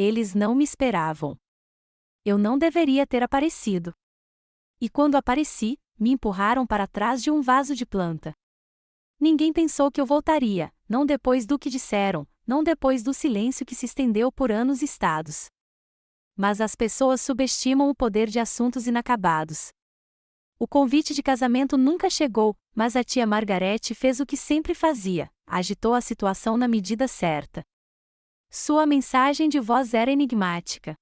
Eles não me esperavam. Eu não deveria ter aparecido. E quando apareci, me empurraram para trás de um vaso de planta. Ninguém pensou que eu voltaria, não depois do que disseram, não depois do silêncio que se estendeu por anos estados. Mas as pessoas subestimam o poder de assuntos inacabados. O convite de casamento nunca chegou, mas a tia Margarete fez o que sempre fazia, agitou a situação na medida certa. Sua mensagem de voz era enigmática.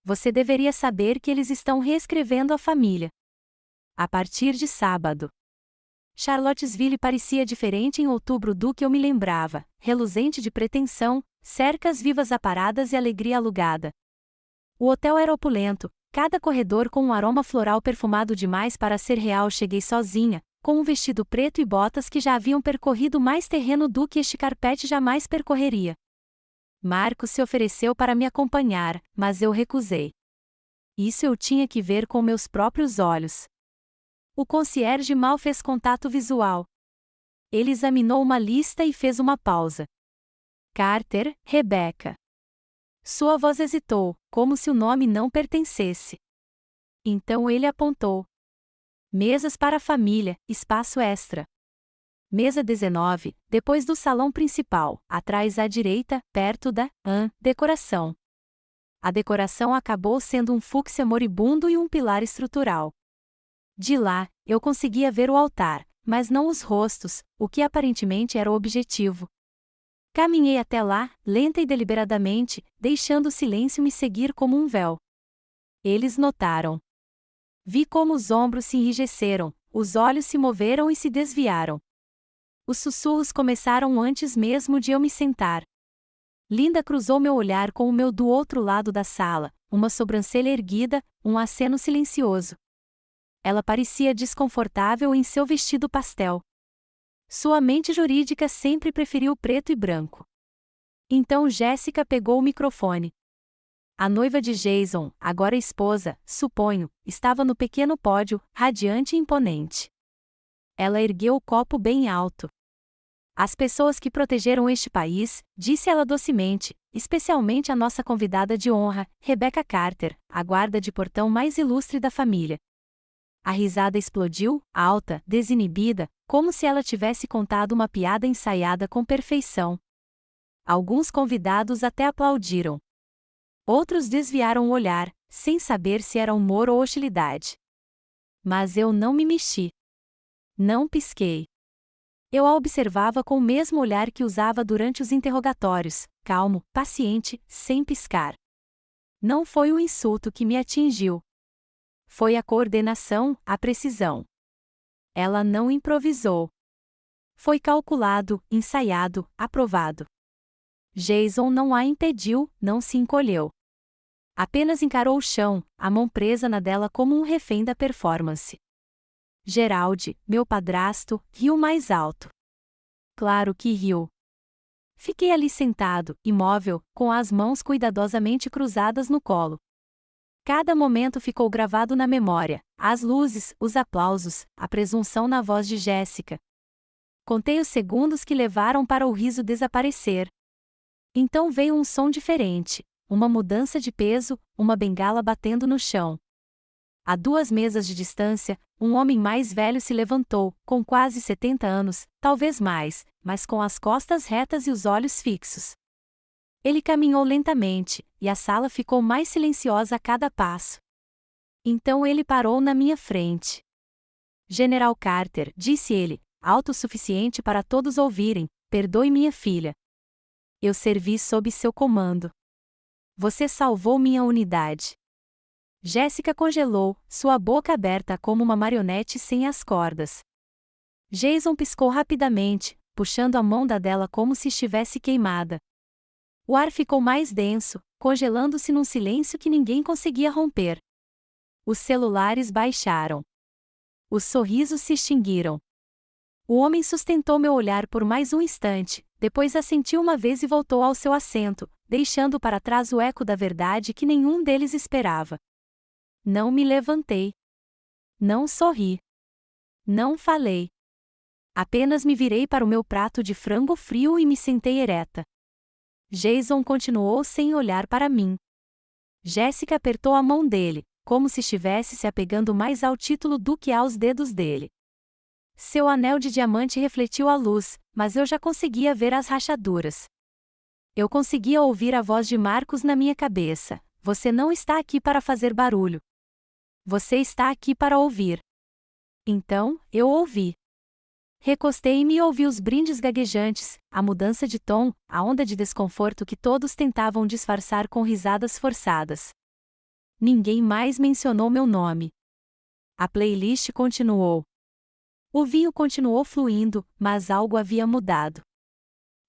Você deveria saber que eles estão reescrevendo a família. A partir de sábado. Charlottesville parecia diferente em outubro do que eu me lembrava, reluzente de pretensão, cercas vivas aparadas e alegria alugada. O hotel era opulento, cada corredor com um aroma floral perfumado demais para ser real. Cheguei sozinha, com um vestido preto e botas que já haviam percorrido mais terreno do que este carpete jamais percorreria. Marcos se ofereceu para me acompanhar, mas eu recusei. Isso eu tinha que ver com meus próprios olhos. O concierge mal fez contato visual. Ele examinou uma lista e fez uma pausa. Carter, Rebecca. Sua voz hesitou, como se o nome não pertencesse. Então ele apontou. Mesas para a família, espaço extra. Mesa 19, depois do salão principal, atrás à direita, perto da decoração. A decoração acabou sendo um fúcsia moribundo e um pilar estrutural. De lá, eu conseguia ver o altar, mas não os rostos, o que aparentemente era o objetivo. Caminhei até lá, lenta e deliberadamente, deixando o silêncio me seguir como um véu. Eles notaram. Vi como os ombros se enrijeceram, os olhos se moveram e se desviaram. Os sussurros começaram antes mesmo de eu me sentar. Linda cruzou meu olhar com o meu do outro lado da sala, uma sobrancelha erguida, um aceno silencioso. Ela parecia desconfortável em seu vestido pastel. Sua mente jurídica sempre preferiu preto e branco. Então Jéssica pegou o microfone. A noiva de Jason, agora esposa, suponho, estava no pequeno pódio, radiante e imponente. Ela ergueu o copo bem alto. As pessoas que protegeram este país, disse ela docemente, especialmente a nossa convidada de honra, Rebecca Carter, a guarda de portão mais ilustre da família. A risada explodiu, alta, desinibida, como se ela tivesse contado uma piada ensaiada com perfeição. Alguns convidados até aplaudiram. Outros desviaram o olhar, sem saber se era humor ou hostilidade. Mas eu não me mexi. Não pisquei. Eu a observava com o mesmo olhar que usava durante os interrogatórios, calmo, paciente, sem piscar. Não foi o insulto que me atingiu. Foi a coordenação, a precisão. Ela não improvisou. Foi calculado, ensaiado, aprovado. Jason não a impediu, não se encolheu. Apenas encarou o chão, a mão presa na dela como um refém da performance. Gerald, meu padrasto, riu mais alto. Claro que riu. Fiquei ali sentado, imóvel, com as mãos cuidadosamente cruzadas no colo. Cada momento ficou gravado na memória, as luzes, os aplausos, a presunção na voz de Jéssica. Contei os segundos que levaram para o riso desaparecer. Então veio um som diferente, uma mudança de peso, uma bengala batendo no chão. A 2 mesas de distância, um homem mais velho se levantou, com quase 70 anos, talvez mais, mas com as costas retas e os olhos fixos. Ele caminhou lentamente, e a sala ficou mais silenciosa a cada passo. Então ele parou na minha frente. General Carter, disse ele, alto o suficiente para todos ouvirem, perdoe minha filha. Eu servi sob seu comando. Você salvou minha unidade. Jéssica congelou, sua boca aberta como uma marionete sem as cordas. Jason piscou rapidamente, puxando a mão da dela como se estivesse queimada. O ar ficou mais denso, congelando-se num silêncio que ninguém conseguia romper. Os celulares baixaram. Os sorrisos se extinguiram. O homem sustentou meu olhar por mais um instante, depois assentiu uma vez e voltou ao seu assento, deixando para trás o eco da verdade que nenhum deles esperava. Não me levantei. Não sorri. Não falei. Apenas me virei para o meu prato de frango frio e me sentei ereta. Jason continuou sem olhar para mim. Jéssica apertou a mão dele, como se estivesse se apegando mais ao título do que aos dedos dele. Seu anel de diamante refletiu a luz, mas eu já conseguia ver as rachaduras. Eu conseguia ouvir a voz de Marcos na minha cabeça: você não está aqui para fazer barulho. Você está aqui para ouvir. Então, eu ouvi. Recostei-me e ouvi os brindes gaguejantes, a mudança de tom, a onda de desconforto que todos tentavam disfarçar com risadas forçadas. Ninguém mais mencionou meu nome. A playlist continuou. O vinho continuou fluindo, mas algo havia mudado.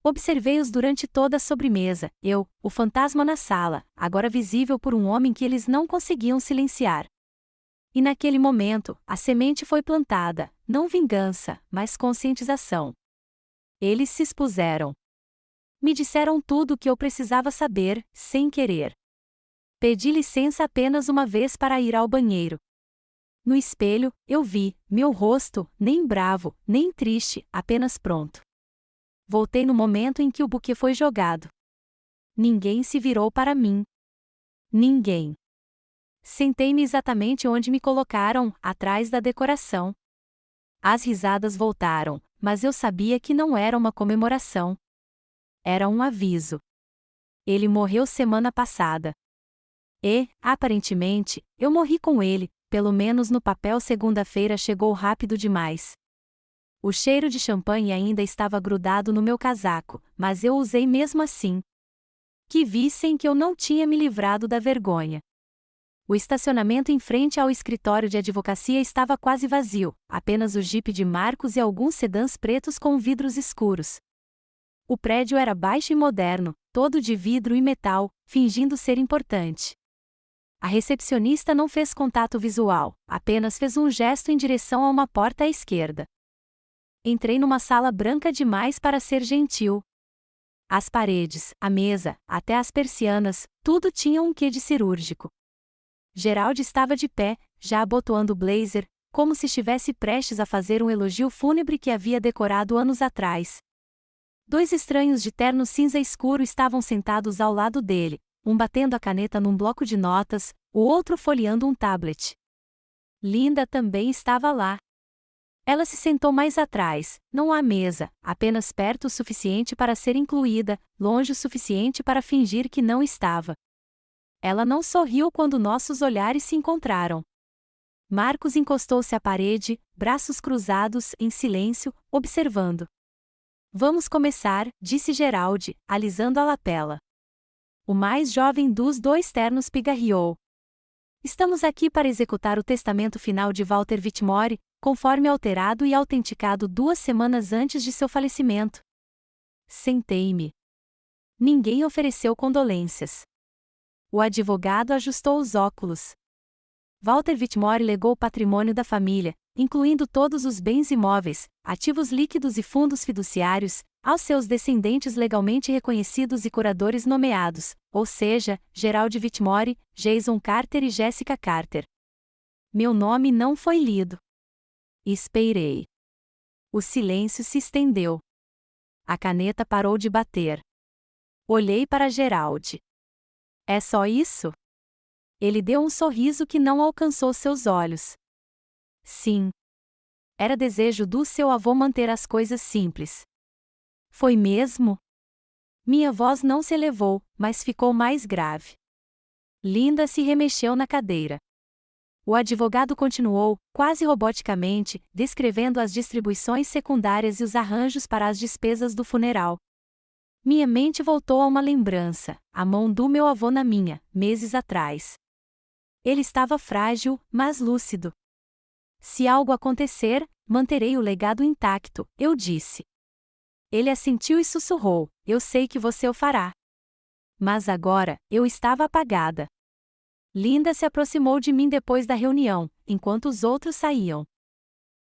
Observei-os durante toda a sobremesa, o fantasma na sala, agora visível por um homem que eles não conseguiam silenciar. E naquele momento, a semente foi plantada, não vingança, mas conscientização. Eles se expuseram. Me disseram tudo o que eu precisava saber, sem querer. Pedi licença apenas uma vez para ir ao banheiro. No espelho, eu vi meu rosto, nem bravo, nem triste, apenas pronto. Voltei no momento em que o buquê foi jogado. Ninguém se virou para mim. Ninguém. Sentei-me exatamente onde me colocaram, atrás da decoração. As risadas voltaram, mas eu sabia que não era uma comemoração. Era um aviso. Ele morreu semana passada. E, aparentemente, eu morri com ele, pelo menos no papel. Segunda-feira chegou rápido demais. O cheiro de champanhe ainda estava grudado no meu casaco, mas eu usei mesmo assim. Que vissem que eu não tinha me livrado da vergonha. O estacionamento em frente ao escritório de advocacia estava quase vazio, apenas o jipe de Marcos e alguns sedãs pretos com vidros escuros. O prédio era baixo e moderno, todo de vidro e metal, fingindo ser importante. A recepcionista não fez contato visual, apenas fez um gesto em direção a uma porta à esquerda. Entrei numa sala branca demais para ser gentil. As paredes, a mesa, até as persianas, tudo tinha um quê de cirúrgico. Gerald estava de pé, já abotoando o blazer, como se estivesse prestes a fazer um elogio fúnebre que havia decorado anos atrás. Dois estranhos de terno cinza escuro estavam sentados ao lado dele, um batendo a caneta num bloco de notas, o outro folheando um tablet. Linda também estava lá. Ela se sentou mais atrás, não à mesa, apenas perto o suficiente para ser incluída, longe o suficiente para fingir que não estava. Ela não sorriu quando nossos olhares se encontraram. Marcos encostou-se à parede, braços cruzados, em silêncio, observando. Vamos começar, disse Gerald, alisando a lapela. O mais jovem dos dois ternos pigarreou. Estamos aqui para executar o testamento final de Walter Whitmore, conforme alterado e autenticado 2 semanas antes de seu falecimento. Sentei-me. Ninguém ofereceu condolências. O advogado ajustou os óculos. Walter Whitmore legou o patrimônio da família, incluindo todos os bens imóveis, ativos líquidos e fundos fiduciários, aos seus descendentes legalmente reconhecidos e curadores nomeados, ou seja, Gerald Whitmore, Jason Carter e Jessica Carter. Meu nome não foi lido. Esperei. O silêncio se estendeu. A caneta parou de bater. Olhei para Gerald. É só isso? Ele deu um sorriso que não alcançou seus olhos. Sim. Era desejo do seu avô manter as coisas simples. Foi mesmo? Minha voz não se elevou, mas ficou mais grave. Linda se remexeu na cadeira. O advogado continuou, quase roboticamente, descrevendo as distribuições secundárias e os arranjos para as despesas do funeral. Minha mente voltou a uma lembrança, a mão do meu avô na minha, meses atrás. Ele estava frágil, mas lúcido. Se algo acontecer, manterei o legado intacto, eu disse. Ele assentiu e sussurrou, eu sei que você o fará. Mas agora, eu estava apagada. Linda se aproximou de mim depois da reunião, enquanto os outros saíam.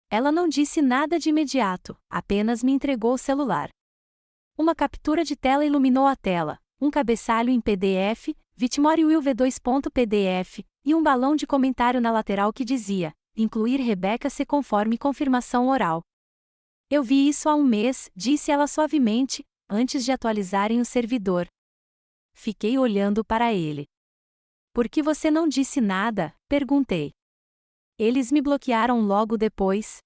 Ela não disse nada de imediato, apenas me entregou o celular. Uma captura de tela iluminou a tela, um cabeçalho em PDF, Whitmore Will V2.pdf, e um balão de comentário na lateral que dizia, incluir Rebecca se conforme confirmação oral. Eu vi isso há um mês, disse ela suavemente, antes de atualizarem o servidor. Fiquei olhando para ele. Por que você não disse nada? Perguntei. Eles me bloquearam logo depois.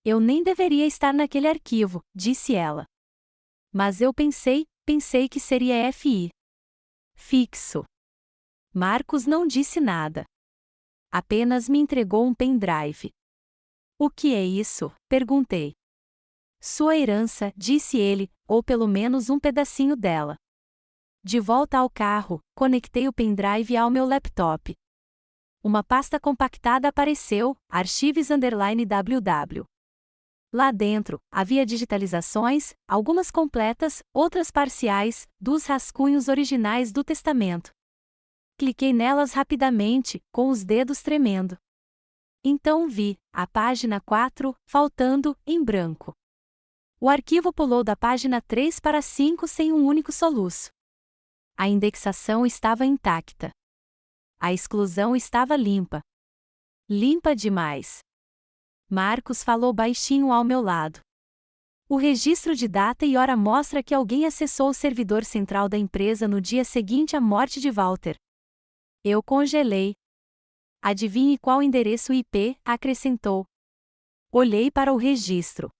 Eu nem deveria estar naquele arquivo, disse ela. Mas eu pensei que seria FI. Fixo. Marcos não disse nada. Apenas me entregou um pendrive. O que é isso? Perguntei. Sua herança, disse ele, ou pelo menos um pedacinho dela. De volta ao carro, conectei o pendrive ao meu laptop. Uma pasta compactada apareceu, archives_ww. Lá dentro, havia digitalizações, algumas completas, outras parciais, dos rascunhos originais do testamento. Cliquei nelas rapidamente, com os dedos tremendo. Então vi, a página 4, faltando, em branco. O arquivo pulou da página 3 para 5 sem um único soluço. A indexação estava intacta. A exclusão estava limpa. Limpa demais. Marcos falou baixinho ao meu lado. O registro de data e hora mostra que alguém acessou o servidor central da empresa no dia seguinte à morte de Walter. Eu congelei. Adivinhe qual endereço IP, acrescentou. Olhei para o registro.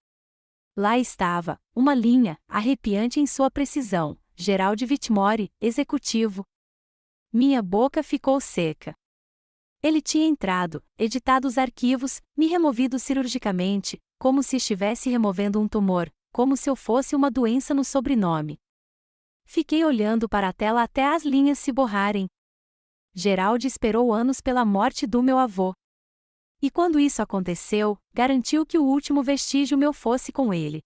Lá estava, uma linha, arrepiante em sua precisão, Gerald Whitmore, executivo. Minha boca ficou seca. Ele tinha entrado, editado os arquivos, me removido cirurgicamente, como se estivesse removendo um tumor, como se eu fosse uma doença no sobrenome. Fiquei olhando para a tela até as linhas se borrarem. Gerald esperou anos pela morte do meu avô. E quando isso aconteceu, garantiu que o último vestígio meu fosse com ele.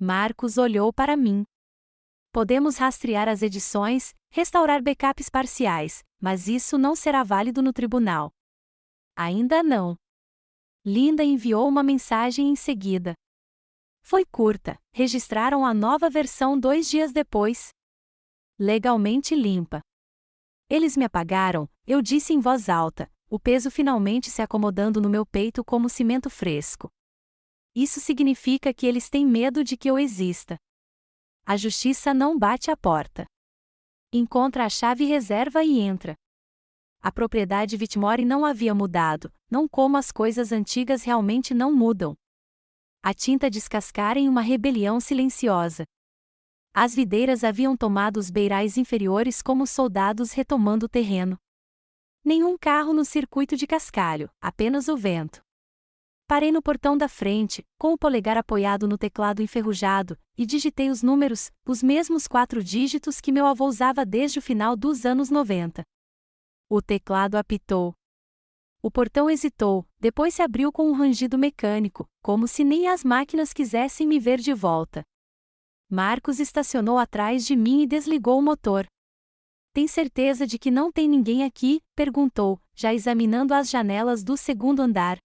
Marcos olhou para mim. Podemos rastrear as edições, restaurar backups parciais, mas isso não será válido no tribunal. Ainda não. Linda enviou uma mensagem em seguida. Foi curta, registraram a nova versão 2 dias depois. Legalmente limpa. Eles me apagaram, eu disse em voz alta, o peso finalmente se acomodando no meu peito como cimento fresco. Isso significa que eles têm medo de que eu exista. A justiça não bate à porta. Encontra a chave reserva e entra. A propriedade Whitmore não havia mudado, não como as coisas antigas realmente não mudam. A tinta descascara em uma rebelião silenciosa. As videiras haviam tomado os beirais inferiores como soldados retomando o terreno. Nenhum carro no circuito de cascalho, apenas o vento. Parei no portão da frente, com o polegar apoiado no teclado enferrujado, e digitei os números, os mesmos 4 dígitos que meu avô usava desde o final dos anos 90. O teclado apitou. O portão hesitou, depois se abriu com um rangido mecânico, como se nem as máquinas quisessem me ver de volta. Marcos estacionou atrás de mim e desligou o motor. Tem certeza de que não tem ninguém aqui? Perguntou, já examinando as janelas do segundo andar.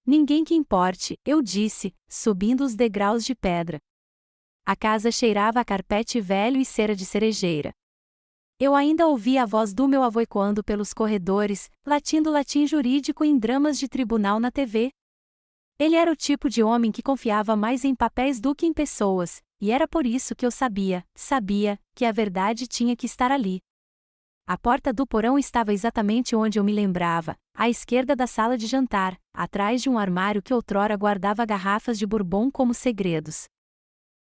Ninguém que importe, eu disse, subindo os degraus de pedra. A casa cheirava a carpete velho e cera de cerejeira. Eu ainda ouvia a voz do meu avô ecoando pelos corredores, latindo latim jurídico em dramas de tribunal na TV. Ele era o tipo de homem que confiava mais em papéis do que em pessoas, e era por isso que eu sabia, que a verdade tinha que estar ali. A porta do porão estava exatamente onde eu me lembrava, à esquerda da sala de jantar, atrás de um armário que outrora guardava garrafas de bourbon como segredos.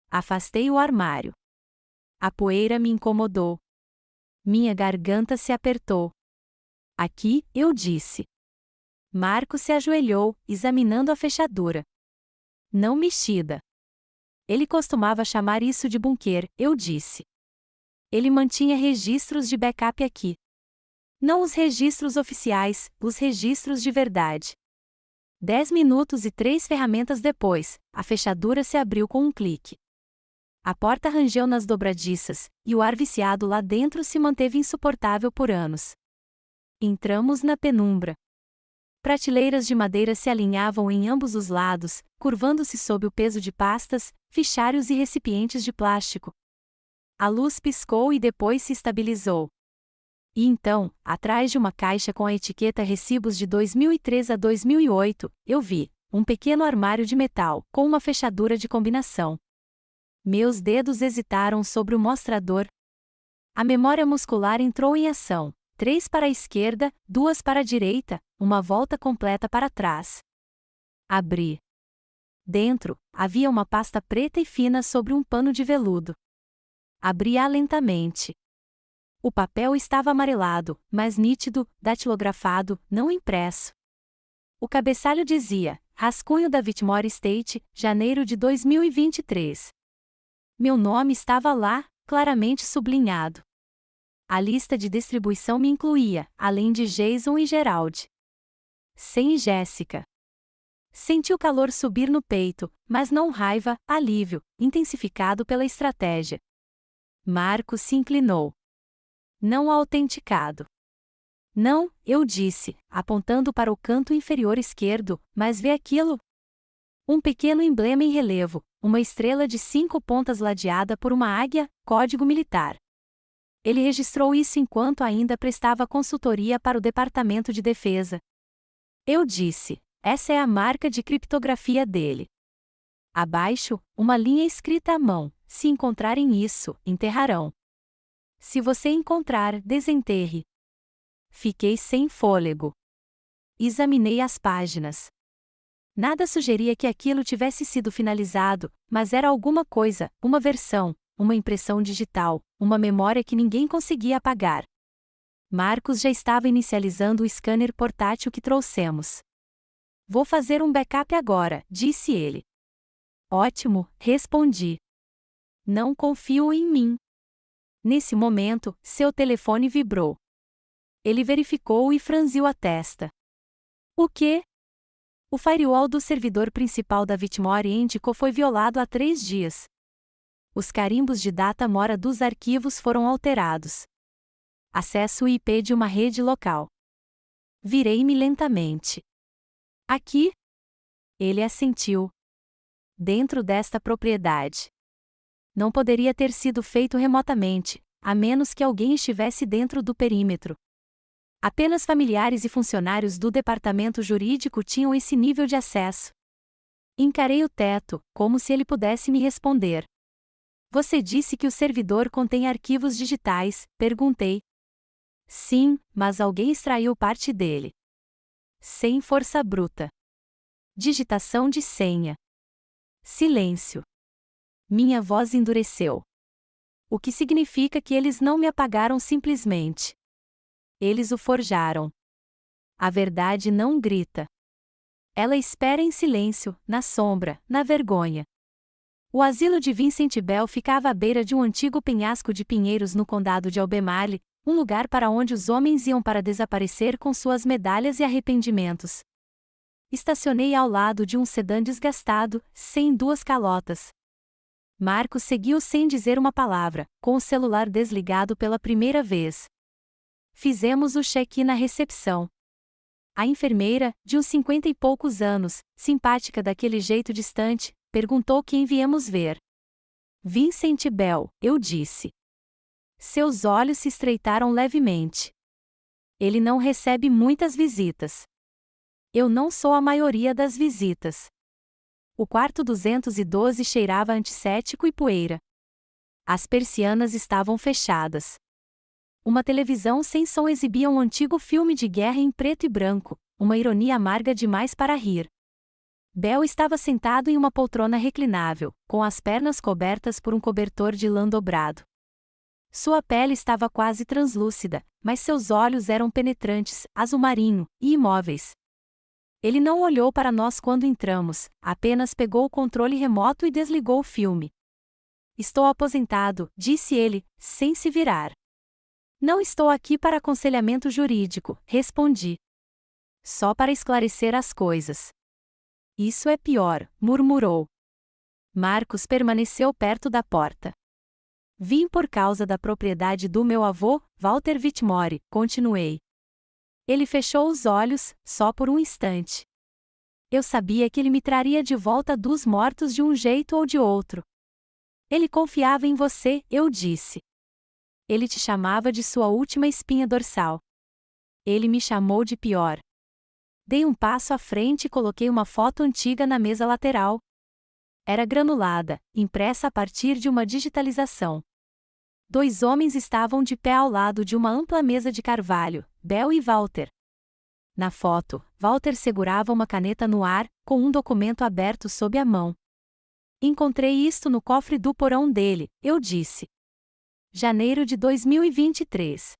Afastei o armário. A poeira me incomodou. Minha garganta se apertou. Aqui, eu disse. Marcos se ajoelhou, examinando a fechadura. Não mexida. Ele costumava chamar isso de bunker, eu disse. Ele mantinha registros de backup aqui. Não os registros oficiais, os registros de verdade. 10 minutos e 3 ferramentas depois, a fechadura se abriu com um clique. A porta rangeu nas dobradiças, e o ar viciado lá dentro se manteve insuportável por anos. Entramos na penumbra. Prateleiras de madeira se alinhavam em ambos os lados, curvando-se sob o peso de pastas, fichários e recipientes de plástico. A luz piscou e depois se estabilizou. E então, atrás de uma caixa com a etiqueta Recibos de 2003 a 2008, eu vi um pequeno armário de metal, com uma fechadura de combinação. Meus dedos hesitaram sobre o mostrador. A memória muscular entrou em ação. 3 para a esquerda, 2 para a direita, uma volta completa para trás. Abri. Dentro, havia uma pasta preta e fina sobre um pano de veludo. Abri-a lentamente. O papel estava amarelado, mas nítido, datilografado, não impresso. O cabeçalho dizia: Rascunho da Whitmore Estate, janeiro de 2023. Meu nome estava lá, claramente sublinhado. A lista de distribuição me incluía, além de Jason e Gerald. Sem Jéssica. Senti o calor subir no peito, mas não raiva, alívio, intensificado pela estratégia. Marcos se inclinou. Não autenticado. Não, eu disse, apontando para o canto inferior esquerdo, mas vê aquilo? Um pequeno emblema em relevo, uma estrela de 5 pontas ladeada por uma águia, código militar. Ele registrou isso enquanto ainda prestava consultoria para o Departamento de Defesa. Eu disse, essa é a marca de criptografia dele. Abaixo, uma linha escrita à mão, se encontrarem isso, enterrarão. Se você encontrar, desenterre. Fiquei sem fôlego. Examinei as páginas. Nada sugeria que aquilo tivesse sido finalizado, mas era alguma coisa, uma versão, uma impressão digital, uma memória que ninguém conseguia apagar. Marcos já estava inicializando o scanner portátil que trouxemos. Vou fazer um backup agora, disse ele. Ótimo, respondi. Não confio em mim. Nesse momento, seu telefone vibrou. Ele verificou e franziu a testa. O quê? O firewall do servidor principal da Whitmore Indico foi violado há 3 dias. Os carimbos de data mora dos arquivos foram alterados. Acesso IP de uma rede local. Virei-me lentamente. Aqui? Ele assentiu. Dentro desta propriedade. Não poderia ter sido feito remotamente, a menos que alguém estivesse dentro do perímetro. Apenas familiares e funcionários do departamento jurídico tinham esse nível de acesso. Encarei o teto, como se ele pudesse me responder. Você disse que o servidor contém arquivos digitais, perguntei. Sim, mas alguém extraiu parte dele. Sem força bruta. Digitação de senha. Silêncio. Minha voz endureceu. O que significa que eles não me apagaram simplesmente. Eles o forjaram. A verdade não grita. Ela espera em silêncio, na sombra, na vergonha. O asilo de Vincent Bell ficava à beira de um antigo penhasco de pinheiros no condado de Albemarle, um lugar para onde os homens iam para desaparecer com suas medalhas e arrependimentos. Estacionei ao lado de um sedã desgastado, sem 2 calotas. Marcos seguiu sem dizer uma palavra, com o celular desligado pela primeira vez. Fizemos o check-in na recepção. A enfermeira, de uns 50 e poucos anos, simpática daquele jeito distante, perguntou quem viemos ver. Vincent Bell, eu disse. Seus olhos se estreitaram levemente. Ele não recebe muitas visitas. Eu não sou a maioria das visitas. O quarto 212 cheirava a antisséptico e poeira. As persianas estavam fechadas. Uma televisão sem som exibia um antigo filme de guerra em preto e branco, uma ironia amarga demais para rir. Bell estava sentado em uma poltrona reclinável, com as pernas cobertas por um cobertor de lã dobrado. Sua pele estava quase translúcida, mas seus olhos eram penetrantes, azul marinho, e imóveis. Ele não olhou para nós quando entramos, apenas pegou o controle remoto e desligou o filme. Estou aposentado, disse ele, sem se virar. Não estou aqui para aconselhamento jurídico, respondi. Só para esclarecer as coisas. Isso é pior, murmurou. Marcos permaneceu perto da porta. Vim por causa da propriedade do meu avô, Walter Whitmore, continuei. Ele fechou os olhos, só por um instante. Eu sabia que ele me traria de volta dos mortos de um jeito ou de outro. Ele confiava em você, eu disse. Ele te chamava de sua última espinha dorsal. Ele me chamou de pior. Dei um passo à frente e coloquei uma foto antiga na mesa lateral. Era granulada, impressa a partir de uma digitalização. Dois homens estavam de pé ao lado de uma ampla mesa de carvalho, Bell e Walter. Na foto, Walter segurava uma caneta no ar, com um documento aberto sob a mão. Encontrei isto no cofre do porão dele, eu disse. Janeiro de 2023.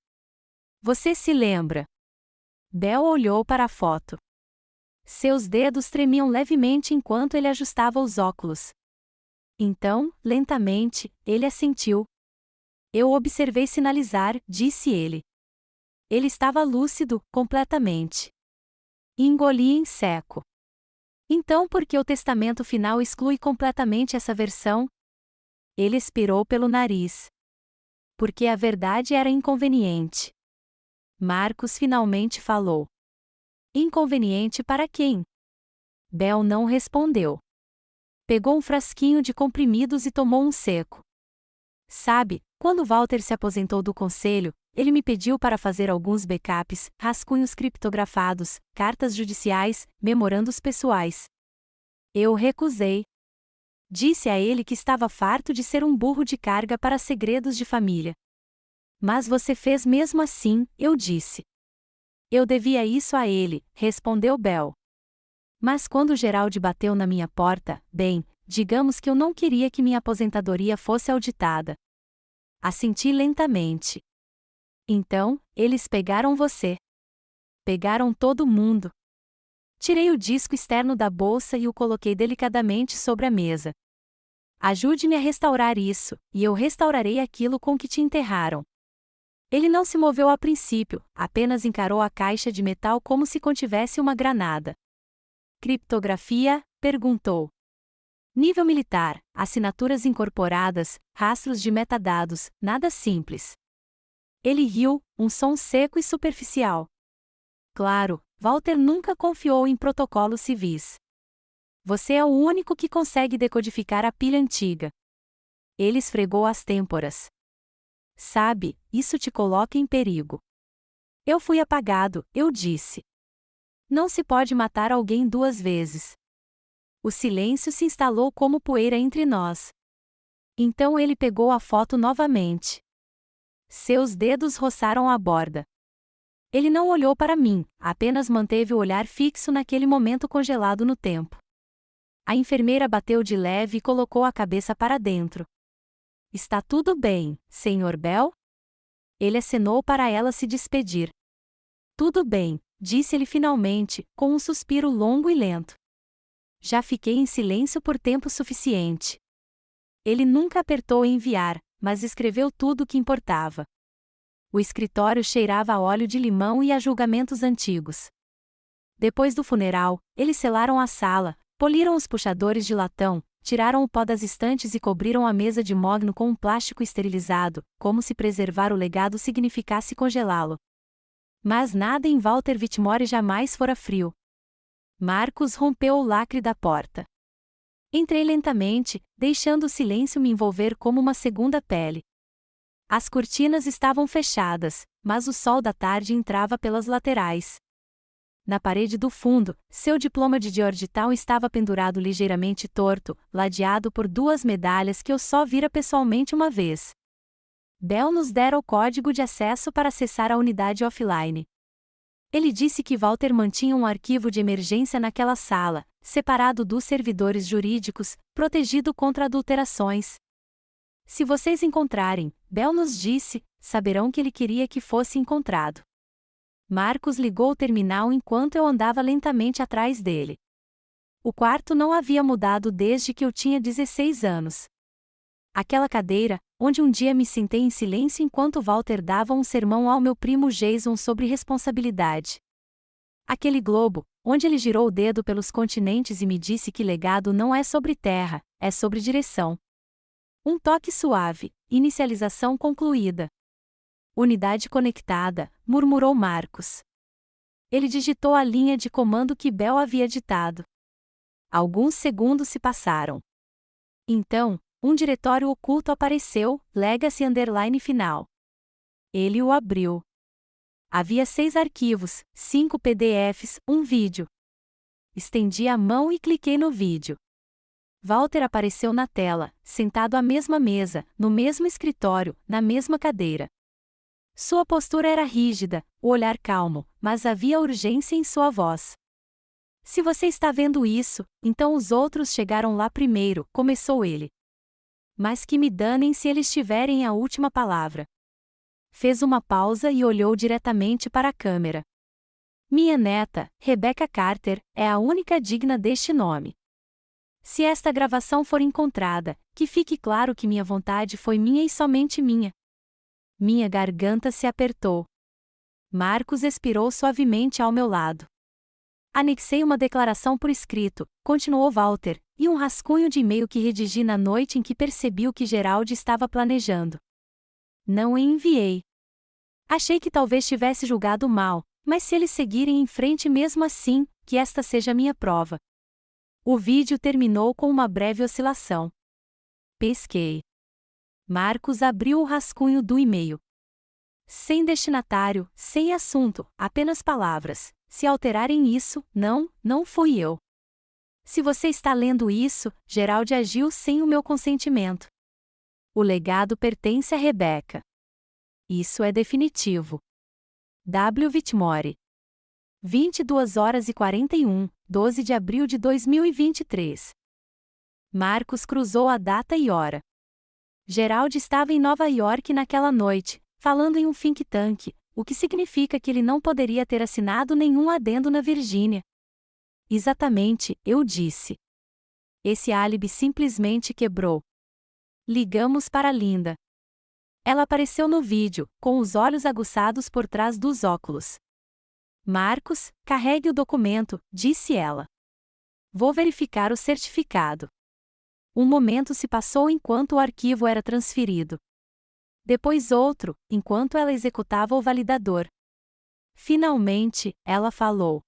Você se lembra? Bell olhou para a foto. Seus dedos tremiam levemente enquanto ele ajustava os óculos. Então, lentamente, ele assentiu. Eu observei sinalizar, disse ele. Ele estava lúcido, completamente. Engoli em seco. Então por que o testamento final exclui completamente essa versão? Ele expirou pelo nariz. Porque a verdade era inconveniente. Marcos finalmente falou. Inconveniente para quem? Bell não respondeu. Pegou um frasquinho de comprimidos e tomou um seco. Sabe, quando Walter se aposentou do conselho, ele me pediu para fazer alguns backups, rascunhos criptografados, cartas judiciais, memorandos pessoais. Eu recusei. Disse a ele que estava farto de ser um burro de carga para segredos de família. Mas você fez mesmo assim, eu disse. Eu devia isso a ele, respondeu Bell. Mas quando Gerald bateu na minha porta, bem, digamos que eu não queria que minha aposentadoria fosse auditada. Assenti lentamente. Então, eles pegaram você. Pegaram todo mundo. Tirei o disco externo da bolsa e o coloquei delicadamente sobre a mesa. Ajude-me a restaurar isso, e eu restaurarei aquilo com que te enterraram. Ele não se moveu a princípio, apenas encarou a caixa de metal como se contivesse uma granada. Criptografia? Perguntou. Nível militar, assinaturas incorporadas, rastros de metadados, nada simples. Ele riu, um som seco e superficial. Claro, Walter nunca confiou em protocolos civis. Você é o único que consegue decodificar a pilha antiga. Ele esfregou as têmporas. Sabe, isso te coloca em perigo. Eu fui apagado, eu disse. Não se pode matar alguém duas vezes. O silêncio se instalou como poeira entre nós. Então ele pegou a foto novamente. Seus dedos roçaram a borda. Ele não olhou para mim, apenas manteve o olhar fixo naquele momento congelado no tempo. A enfermeira bateu de leve e colocou a cabeça para dentro. Está tudo bem, Sr. Bell? Ele acenou para ela se despedir. Tudo bem, disse ele finalmente, com um suspiro longo e lento. Já fiquei em silêncio por tempo suficiente. Ele nunca apertou enviar, mas escreveu tudo o que importava. O escritório cheirava a óleo de limão e a julgamentos antigos. Depois do funeral, eles selaram a sala, poliram os puxadores de latão, tiraram o pó das estantes e cobriram a mesa de mogno com um plástico esterilizado, como se preservar o legado significasse congelá-lo. Mas nada em Walter Whitmore jamais fora frio. Marcos rompeu o lacre da porta. Entrei lentamente, deixando o silêncio me envolver como uma segunda pele. As cortinas estavam fechadas, mas o sol da tarde entrava pelas laterais. Na parede do fundo, seu diploma de Georgetown estava pendurado ligeiramente torto, ladeado por duas medalhas que eu só vira pessoalmente uma vez. Bell nos dera o código de acesso para acessar a unidade offline. Ele disse que Walter mantinha um arquivo de emergência naquela sala, separado dos servidores jurídicos, protegido contra adulterações. Se vocês encontrarem, Bell nos disse, saberão que ele queria que fosse encontrado. Marcos ligou o terminal enquanto eu andava lentamente atrás dele. O quarto não havia mudado desde que eu tinha 16 anos. Aquela cadeira, onde um dia me sentei em silêncio enquanto Walter dava um sermão ao meu primo Jason sobre responsabilidade. Aquele globo, onde ele girou o dedo pelos continentes e me disse que legado não é sobre terra, é sobre direção. Um toque suave, inicialização concluída. Unidade conectada, murmurou Marcos. Ele digitou a linha de comando que Bell havia ditado. Alguns segundos se passaram. Então, um diretório oculto apareceu, Legacy _ final. Ele o abriu. Havia 6 arquivos, 5 PDFs, um vídeo. Estendi a mão e cliquei no vídeo. Walter apareceu na tela, sentado à mesma mesa, no mesmo escritório, na mesma cadeira. Sua postura era rígida, o olhar calmo, mas havia urgência em sua voz. Se você está vendo isso, então os outros chegaram lá primeiro, começou ele. Mas que me danem se eles tiverem a última palavra. Fez uma pausa e olhou diretamente para a câmera. Minha neta, Rebecca Carter, é a única digna deste nome. Se esta gravação for encontrada, que fique claro que minha vontade foi minha e somente minha. Minha garganta se apertou. Marcos expirou suavemente ao meu lado. Anexei uma declaração por escrito, continuou Walter, e um rascunho de e-mail que redigi na noite em que percebi o que Gerald estava planejando. Não o enviei. Achei que talvez tivesse julgado mal, mas se eles seguirem em frente mesmo assim, que esta seja minha prova. O vídeo terminou com uma breve oscilação. Pesquei. Marcos abriu o rascunho do e-mail. Sem destinatário, sem assunto, apenas palavras. Se alterarem isso, não fui eu. Se você está lendo isso, Gerald agiu sem o meu consentimento. O legado pertence a Rebecca. Isso é definitivo. W. Whitmore. 22h41, 12 de abril de 2023. Marcos cruzou a data e hora. Gerald estava em Nova York naquela noite, falando em um think tank, o que significa que ele não poderia ter assinado nenhum adendo na Virgínia. Exatamente, eu disse. Esse álibi simplesmente quebrou. Ligamos para Linda. Ela apareceu no vídeo, com os olhos aguçados por trás dos óculos. Marcos, carregue o documento, disse ela. Vou verificar o certificado. Um momento se passou enquanto o arquivo era transferido. Depois outro, enquanto ela executava o validador. Finalmente, ela falou.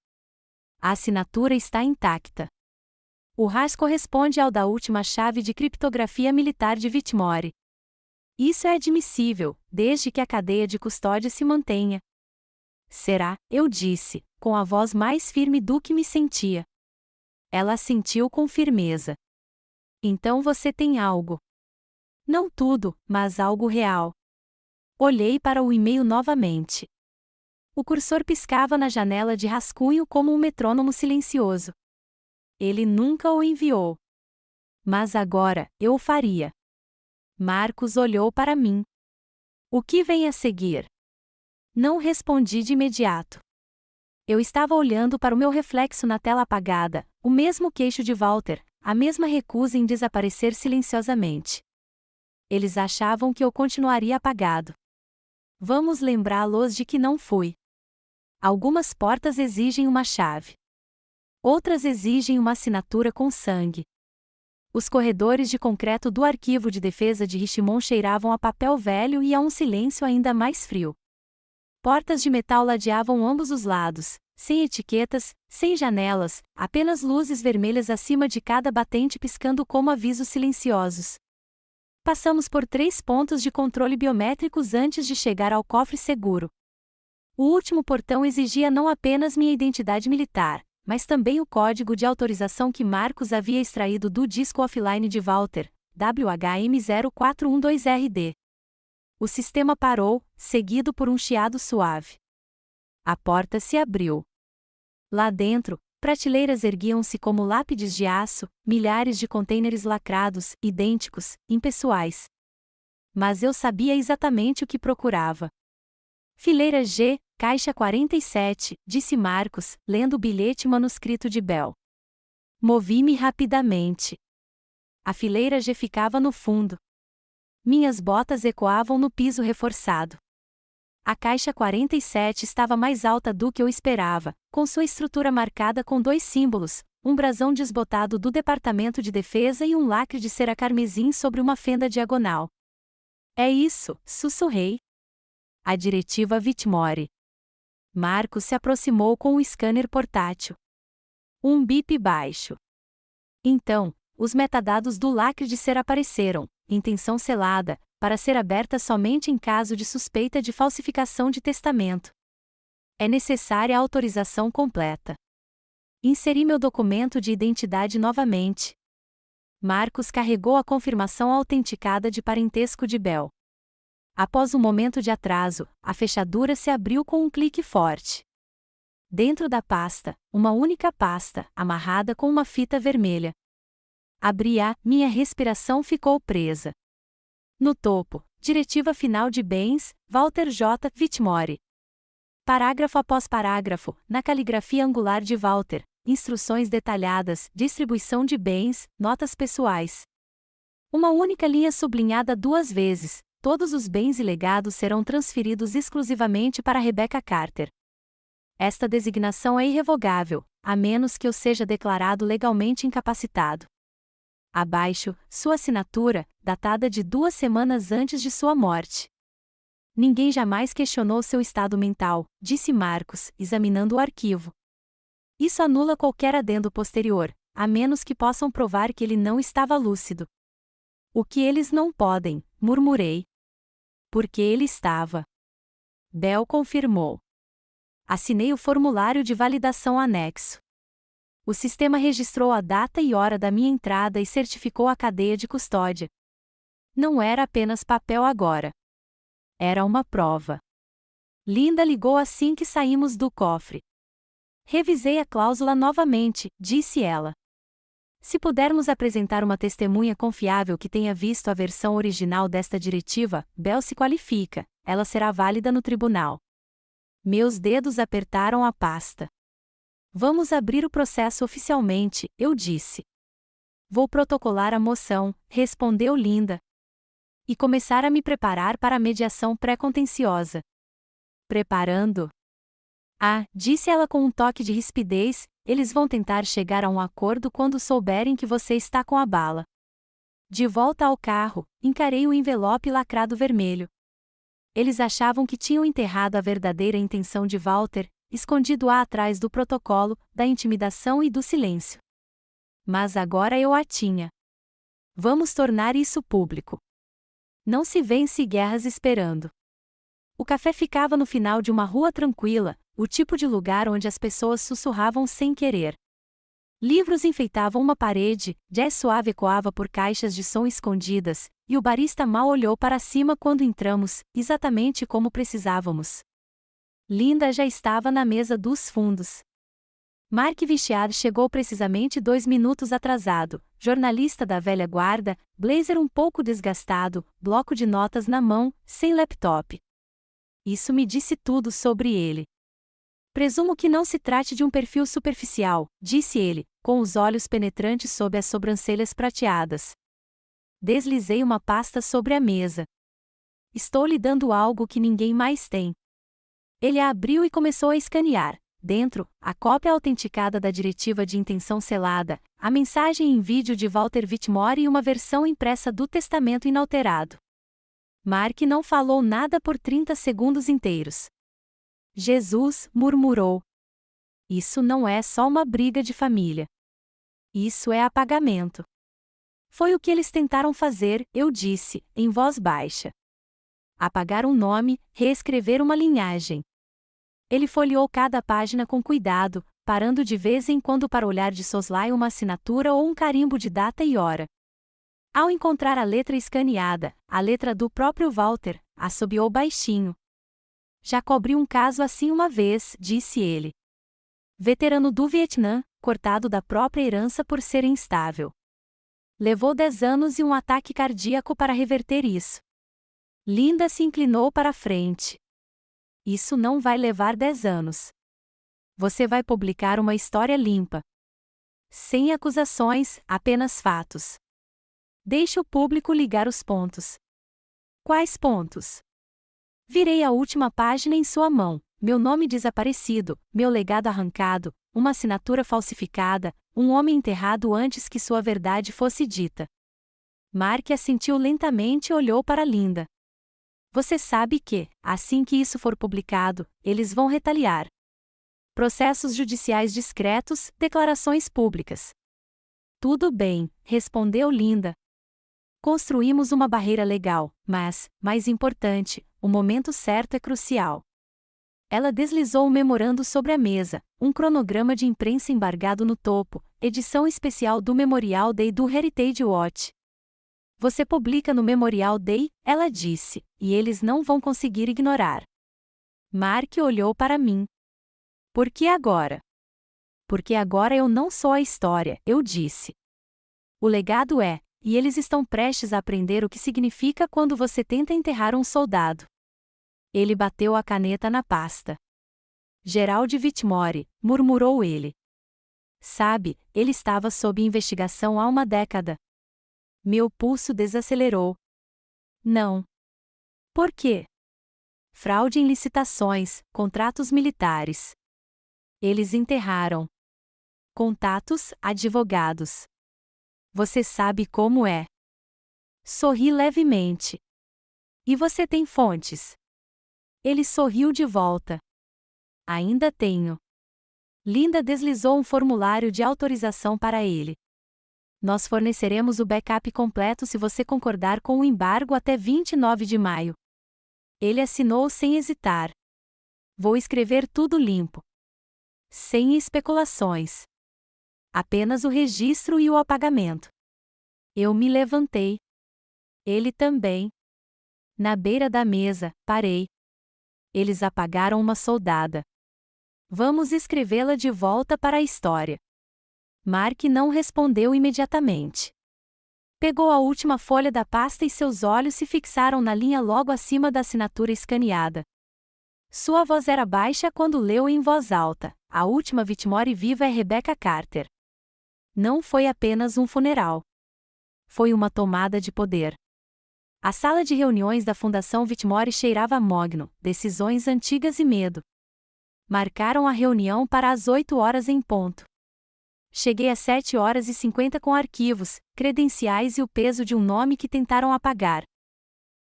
A assinatura está intacta. O hash corresponde ao da última chave de criptografia militar de Whitmore. Isso é admissível, desde que a cadeia de custódia se mantenha. Será, eu disse, com a voz mais firme do que me sentia. Ela assentiu com firmeza. Então você tem algo. Não tudo, mas algo real. Olhei para o e-mail novamente. O cursor piscava na janela de rascunho como um metrônomo silencioso. Ele nunca o enviou. Mas agora, eu o faria. Marcos olhou para mim. O que vem a seguir? Não respondi de imediato. Eu estava olhando para o meu reflexo na tela apagada, o mesmo queixo de Walter, a mesma recusa em desaparecer silenciosamente. Eles achavam que eu continuaria apagado. Vamos lembrá-los de que não fui. Algumas portas exigem uma chave. Outras exigem uma assinatura com sangue. Os corredores de concreto do arquivo de defesa de Richmond cheiravam a papel velho e a um silêncio ainda mais frio. Portas de metal ladeavam ambos os lados, sem etiquetas, sem janelas, apenas luzes vermelhas acima de cada batente piscando como avisos silenciosos. Passamos por 3 pontos de controle biométricos antes de chegar ao cofre seguro. O último portão exigia não apenas minha identidade militar, mas também o código de autorização que Marcos havia extraído do disco offline de Walter, WHM0412RD. O sistema parou, seguido por um chiado suave. A porta se abriu. Lá dentro, prateleiras erguiam-se como lápides de aço, milhares de contêineres lacrados, idênticos, impessoais. Mas eu sabia exatamente o que procurava. Fileira G, caixa 47, disse Marcos, lendo o bilhete manuscrito de Bell. Movi-me rapidamente. A fileira G ficava no fundo. Minhas botas ecoavam no piso reforçado. A caixa 47 estava mais alta do que eu esperava, com sua estrutura marcada com 2 símbolos, um brasão desbotado do Departamento de Defesa e um lacre de cera carmesim sobre uma fenda diagonal. É isso, sussurrei. A diretiva Whitmore. Marcos se aproximou com o scanner portátil. Um bip baixo. Então, os metadados do lacre de cera apareceram, intenção selada, para ser aberta somente em caso de suspeita de falsificação de testamento. É necessária a autorização completa. Inseri meu documento de identidade novamente. Marcos carregou a confirmação autenticada de parentesco de Bel. Após um momento de atraso, a fechadura se abriu com um clique forte. Dentro da pasta, uma única pasta, amarrada com uma fita vermelha. Abri-a, minha respiração ficou presa. No topo, diretiva final de bens, Walter J. Whitmore. Parágrafo após parágrafo, na caligrafia angular de Walter, instruções detalhadas, distribuição de bens, notas pessoais. Uma única linha sublinhada 2 vezes, todos os bens e legados serão transferidos exclusivamente para Rebecca Carter. Esta designação é irrevogável, a menos que eu seja declarado legalmente incapacitado. Abaixo, sua assinatura, datada de 2 semanas antes de sua morte. Ninguém jamais questionou seu estado mental, disse Marcos, examinando o arquivo. Isso anula qualquer adendo posterior, a menos que possam provar que ele não estava lúcido. O que eles não podem, murmurei. Porque ele estava. Bel confirmou. Assinei o formulário de validação anexo. O sistema registrou a data e hora da minha entrada e certificou a cadeia de custódia. Não era apenas papel agora. Era uma prova. Linda ligou assim que saímos do cofre. Revisei a cláusula novamente, disse ela. Se pudermos apresentar uma testemunha confiável que tenha visto a versão original desta diretiva, Bel se qualifica, ela será válida no tribunal. Meus dedos apertaram a pasta. Vamos abrir o processo oficialmente, eu disse. Vou protocolar a moção, respondeu Linda. E começar a me preparar para a mediação pré-contenciosa. Preparando? Ah, disse ela com um toque de rispidez, eles vão tentar chegar a um acordo quando souberem que você está com a bala. De volta ao carro, encarei o envelope lacrado vermelho. Eles achavam que tinham enterrado a verdadeira intenção de Walter, escondido-a atrás do protocolo, da intimidação e do silêncio. Mas agora eu a tinha. Vamos tornar isso público. Não se vence guerras esperando. O café ficava no final de uma rua tranquila, o tipo de lugar onde as pessoas sussurravam sem querer. Livros enfeitavam uma parede, jazz suave ecoava por caixas de som escondidas, e o barista mal olhou para cima quando entramos, exatamente como precisávamos. Linda já estava na mesa dos fundos. Mark Vichiar chegou precisamente 2 minutos atrasado, jornalista da velha guarda, blazer um pouco desgastado, bloco de notas na mão, sem laptop. Isso me disse tudo sobre ele. Presumo que não se trate de um perfil superficial, disse ele, com os olhos penetrantes sob as sobrancelhas prateadas. Deslizei uma pasta sobre a mesa. Estou lhe dando algo que ninguém mais tem. Ele a abriu e começou a escanear. Dentro, a cópia autenticada da diretiva de intenção selada, a mensagem em vídeo de Walter Whitmore e uma versão impressa do testamento inalterado. Mark não falou nada por 30 segundos inteiros. Jesus, murmurou. Isso não é só uma briga de família. Isso é apagamento. Foi o que eles tentaram fazer, eu disse, em voz baixa. Apagar um nome, reescrever uma linhagem. Ele folheou cada página com cuidado, parando de vez em quando para olhar de soslaio uma assinatura ou um carimbo de data e hora. Ao encontrar a letra escaneada, a letra do próprio Walter, assobiou baixinho. Já cobri um caso assim uma vez, disse ele. Veterano do Vietnã, cortado da própria herança por ser instável. Levou 10 anos e um ataque cardíaco para reverter isso. Linda se inclinou para a frente. Isso não vai levar 10 anos. Você vai publicar uma história limpa. Sem acusações, apenas fatos. Deixe o público ligar os pontos. Quais pontos? Virei a última página em sua mão, meu nome desaparecido, meu legado arrancado, uma assinatura falsificada, um homem enterrado antes que sua verdade fosse dita. Mark assentiu lentamente e olhou para Linda. Você sabe que, assim que isso for publicado, eles vão retaliar. Processos judiciais discretos, declarações públicas. Tudo bem, respondeu Linda. Construímos uma barreira legal, mas, mais importante, o momento certo é crucial. Ela deslizou um memorando sobre a mesa, um cronograma de imprensa embargado no topo, edição especial do Memorial Day do Heritage Watch. Você publica no Memorial Day, ela disse, e eles não vão conseguir ignorar. Mark olhou para mim. Por que agora? Porque agora eu não sou a história, eu disse. O legado é, e eles estão prestes a aprender o que significa quando você tenta enterrar um soldado. Ele bateu a caneta na pasta. Gerald Whitmore, murmurou ele. Sabe, ele estava sob investigação há uma década. Meu pulso desacelerou. Não. Por quê? Fraude em licitações, contratos militares. Eles enterraram. Contatos, advogados. Você sabe como é. Sorri levemente. E você tem fontes? Ele sorriu de volta. Ainda tenho. Linda deslizou um formulário de autorização para ele. Nós forneceremos o backup completo se você concordar com o embargo até 29 de maio. Ele assinou sem hesitar. Vou escrever tudo limpo. Sem especulações. Apenas o registro e o apagamento. Eu me levantei. Ele também. Na beira da mesa, parei. Eles apagaram uma soldada. Vamos escrevê-la de volta para a história. Mark não respondeu imediatamente. Pegou a última folha da pasta e seus olhos se fixaram na linha logo acima da assinatura escaneada. Sua voz era baixa quando leu em voz alta. A última Whitmore viva é Rebecca Carter. Não foi apenas um funeral. Foi uma tomada de poder. A sala de reuniões da Fundação Whitmore cheirava a mogno, decisões antigas e medo. Marcaram a reunião para as 8 horas em ponto. Cheguei às 7h50 com arquivos, credenciais e o peso de um nome que tentaram apagar.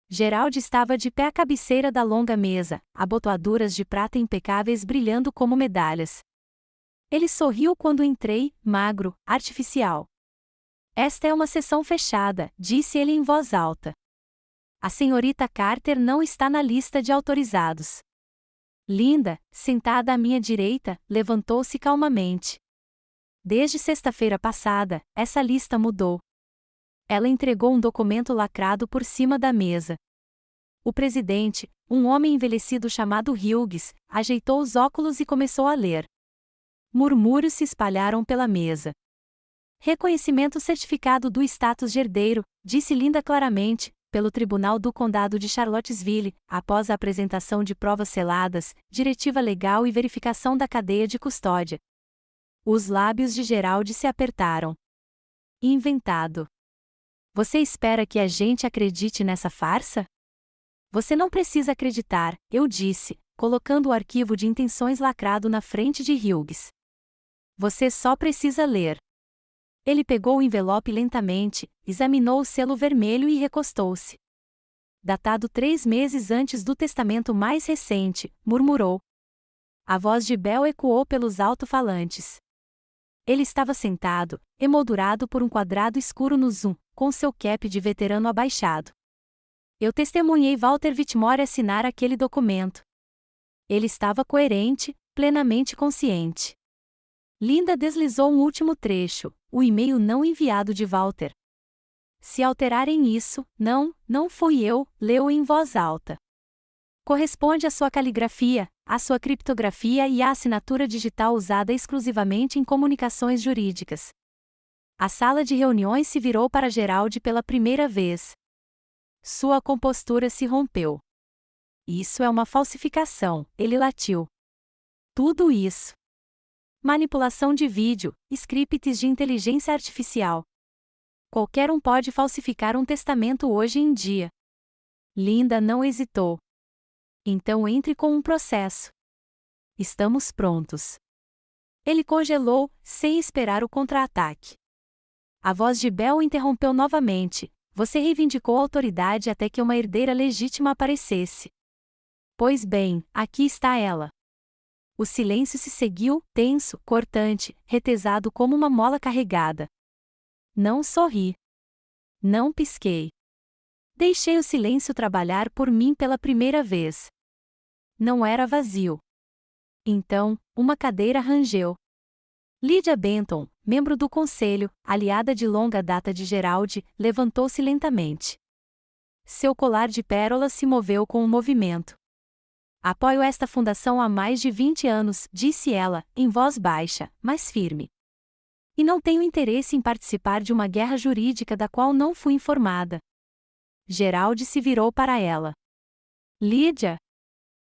Gerald estava de pé à cabeceira da longa mesa, abotoaduras de prata impecáveis brilhando como medalhas. Ele sorriu quando entrei, magro, artificial. Esta é uma sessão fechada, disse ele em voz alta. A senhorita Carter não está na lista de autorizados. Linda, sentada à minha direita, levantou-se calmamente. Desde sexta-feira passada, essa lista mudou. Ela entregou um documento lacrado por cima da mesa. O presidente, um homem envelhecido chamado Hughes, ajeitou os óculos e começou a ler. Murmúrios se espalharam pela mesa. Reconhecimento certificado do status de herdeiro, disse Linda claramente, pelo Tribunal do Condado de Charlottesville, após a apresentação de provas seladas, diretiva legal e verificação da cadeia de custódia. Os lábios de Gerald se apertaram. Inventado. Você espera que a gente acredite nessa farsa? Você não precisa acreditar, eu disse, colocando o arquivo de intenções lacrado na frente de Hughes. Você só precisa ler. Ele pegou o envelope lentamente, examinou o selo vermelho e recostou-se. Datado 3 meses antes do testamento mais recente, murmurou. A voz de Bell ecoou pelos alto-falantes. Ele estava sentado, emoldurado por um quadrado escuro no zoom, com seu cap de veterano abaixado. Eu testemunhei Walter Whitmore assinar aquele documento. Ele estava coerente, plenamente consciente. Linda deslizou um último trecho, o e-mail não enviado de Walter. Se alterarem isso, não fui eu, leu em voz alta. Corresponde à sua caligrafia, à sua criptografia e à assinatura digital usada exclusivamente em comunicações jurídicas. A sala de reuniões se virou para Gerald pela primeira vez. Sua compostura se rompeu. Isso é uma falsificação, ele latiu. Tudo isso. Manipulação de vídeo, scripts de inteligência artificial. Qualquer um pode falsificar um testamento hoje em dia. Linda não hesitou. Então entre com um processo. Estamos prontos. Ele congelou, sem esperar o contra-ataque. A voz de Bell interrompeu novamente. Você reivindicou autoridade até que uma herdeira legítima aparecesse. Pois bem, aqui está ela. O silêncio se seguiu, tenso, cortante, retesado como uma mola carregada. Não sorri. Não pisquei. Deixei o silêncio trabalhar por mim pela primeira vez. Não era vazio. Então, uma cadeira rangeu. Lydia Benton, membro do conselho, aliada de longa data de Gerald, levantou-se lentamente. Seu colar de pérolas se moveu com o movimento. Apoio esta fundação há mais de 20 anos, disse ela, em voz baixa, mas firme. E não tenho interesse em participar de uma guerra jurídica da qual não fui informada. Gerald se virou para ela. Lydia?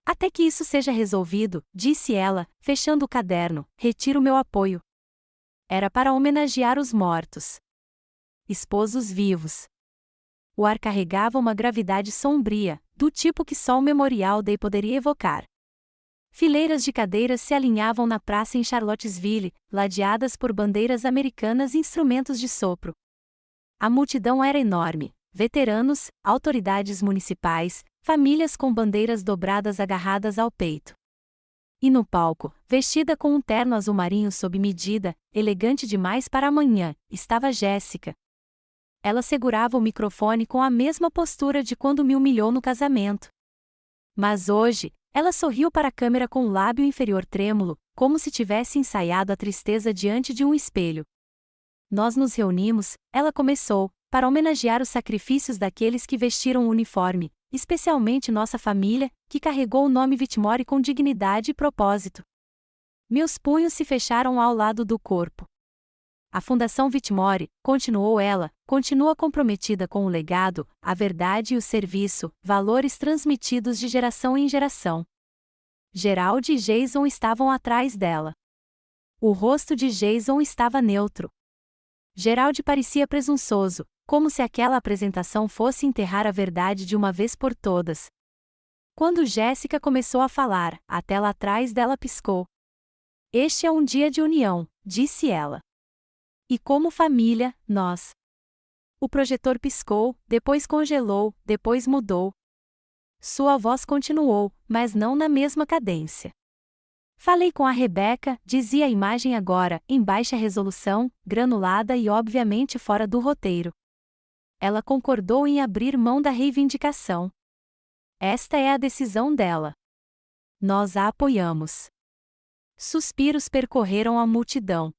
Até que isso seja resolvido, disse ela, fechando o caderno, retiro meu apoio. Era para homenagear os mortos. Expôs os vivos. O ar carregava uma gravidade sombria, do tipo que só o Memorial Day poderia evocar. Fileiras de cadeiras se alinhavam na praça em Charlottesville, ladeadas por bandeiras americanas e instrumentos de sopro. A multidão era enorme. Veteranos, autoridades municipais, famílias com bandeiras dobradas agarradas ao peito. E no palco, vestida com um terno azul marinho sob medida, elegante demais para amanhã, estava Jéssica. Ela segurava o microfone com a mesma postura de quando me humilhou no casamento. Mas hoje, ela sorriu para a câmera com o lábio inferior trêmulo, como se tivesse ensaiado a tristeza diante de um espelho. Nós nos reunimos, ela começou, para homenagear os sacrifícios daqueles que vestiram o uniforme, especialmente nossa família, que carregou o nome Whitmore com dignidade e propósito. Meus punhos se fecharam ao lado do corpo. A Fundação Whitmore, continuou ela, continua comprometida com o legado, a verdade e o serviço, valores transmitidos de geração em geração. Gerald e Jason estavam atrás dela. O rosto de Jason estava neutro. Gerald parecia presunçoso, como se aquela apresentação fosse enterrar a verdade de uma vez por todas. Quando Jéssica começou a falar, a tela atrás dela piscou. Este é um dia de união, disse ela. E como família, nós. O projetor piscou, depois congelou, depois mudou. Sua voz continuou, mas não na mesma cadência. Falei com a Rebecca, dizia a imagem agora, em baixa resolução, granulada e obviamente fora do roteiro. Ela concordou em abrir mão da reivindicação. Esta é a decisão dela. Nós a apoiamos. Suspiros percorreram a multidão.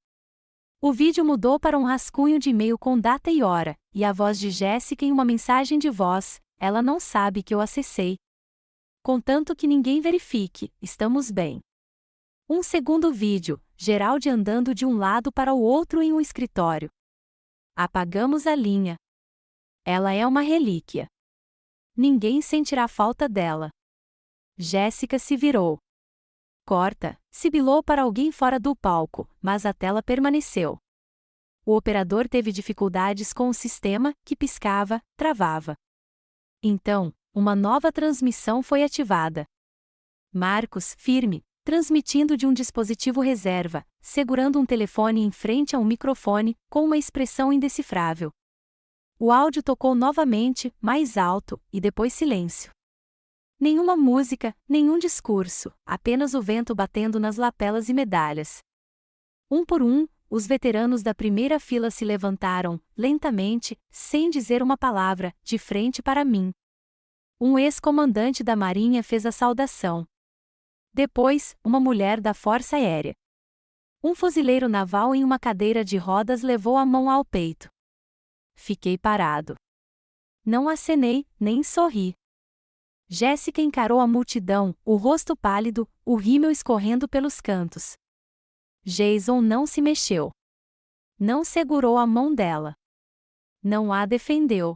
O vídeo mudou para um rascunho de e-mail com data e hora, e a voz de Jéssica em uma mensagem de voz, ela não sabe que eu acessei. Contanto que ninguém verifique, estamos bem. Um segundo vídeo, Gerald andando de um lado para o outro em um escritório. Apagamos a linha. Ela é uma relíquia. Ninguém sentirá falta dela. Jéssica se virou. Corta, sibilou para alguém fora do palco, mas a tela permaneceu. O operador teve dificuldades com o sistema, que piscava, travava. Então, uma nova transmissão foi ativada. Marcos, firme, transmitindo de um dispositivo reserva, segurando um telefone em frente a um microfone, com uma expressão indecifrável. O áudio tocou novamente, mais alto, e depois silêncio. Nenhuma música, nenhum discurso, apenas o vento batendo nas lapelas e medalhas. Um por um, os veteranos da primeira fila se levantaram, lentamente, sem dizer uma palavra, de frente para mim. Um ex-comandante da Marinha fez a saudação. Depois, uma mulher da Força Aérea. Um fuzileiro naval em uma cadeira de rodas levou a mão ao peito. Fiquei parado. Não acenei, nem sorri. Jéssica encarou a multidão, o rosto pálido, o rímel escorrendo pelos cantos. Jason não se mexeu. Não segurou a mão dela. Não a defendeu.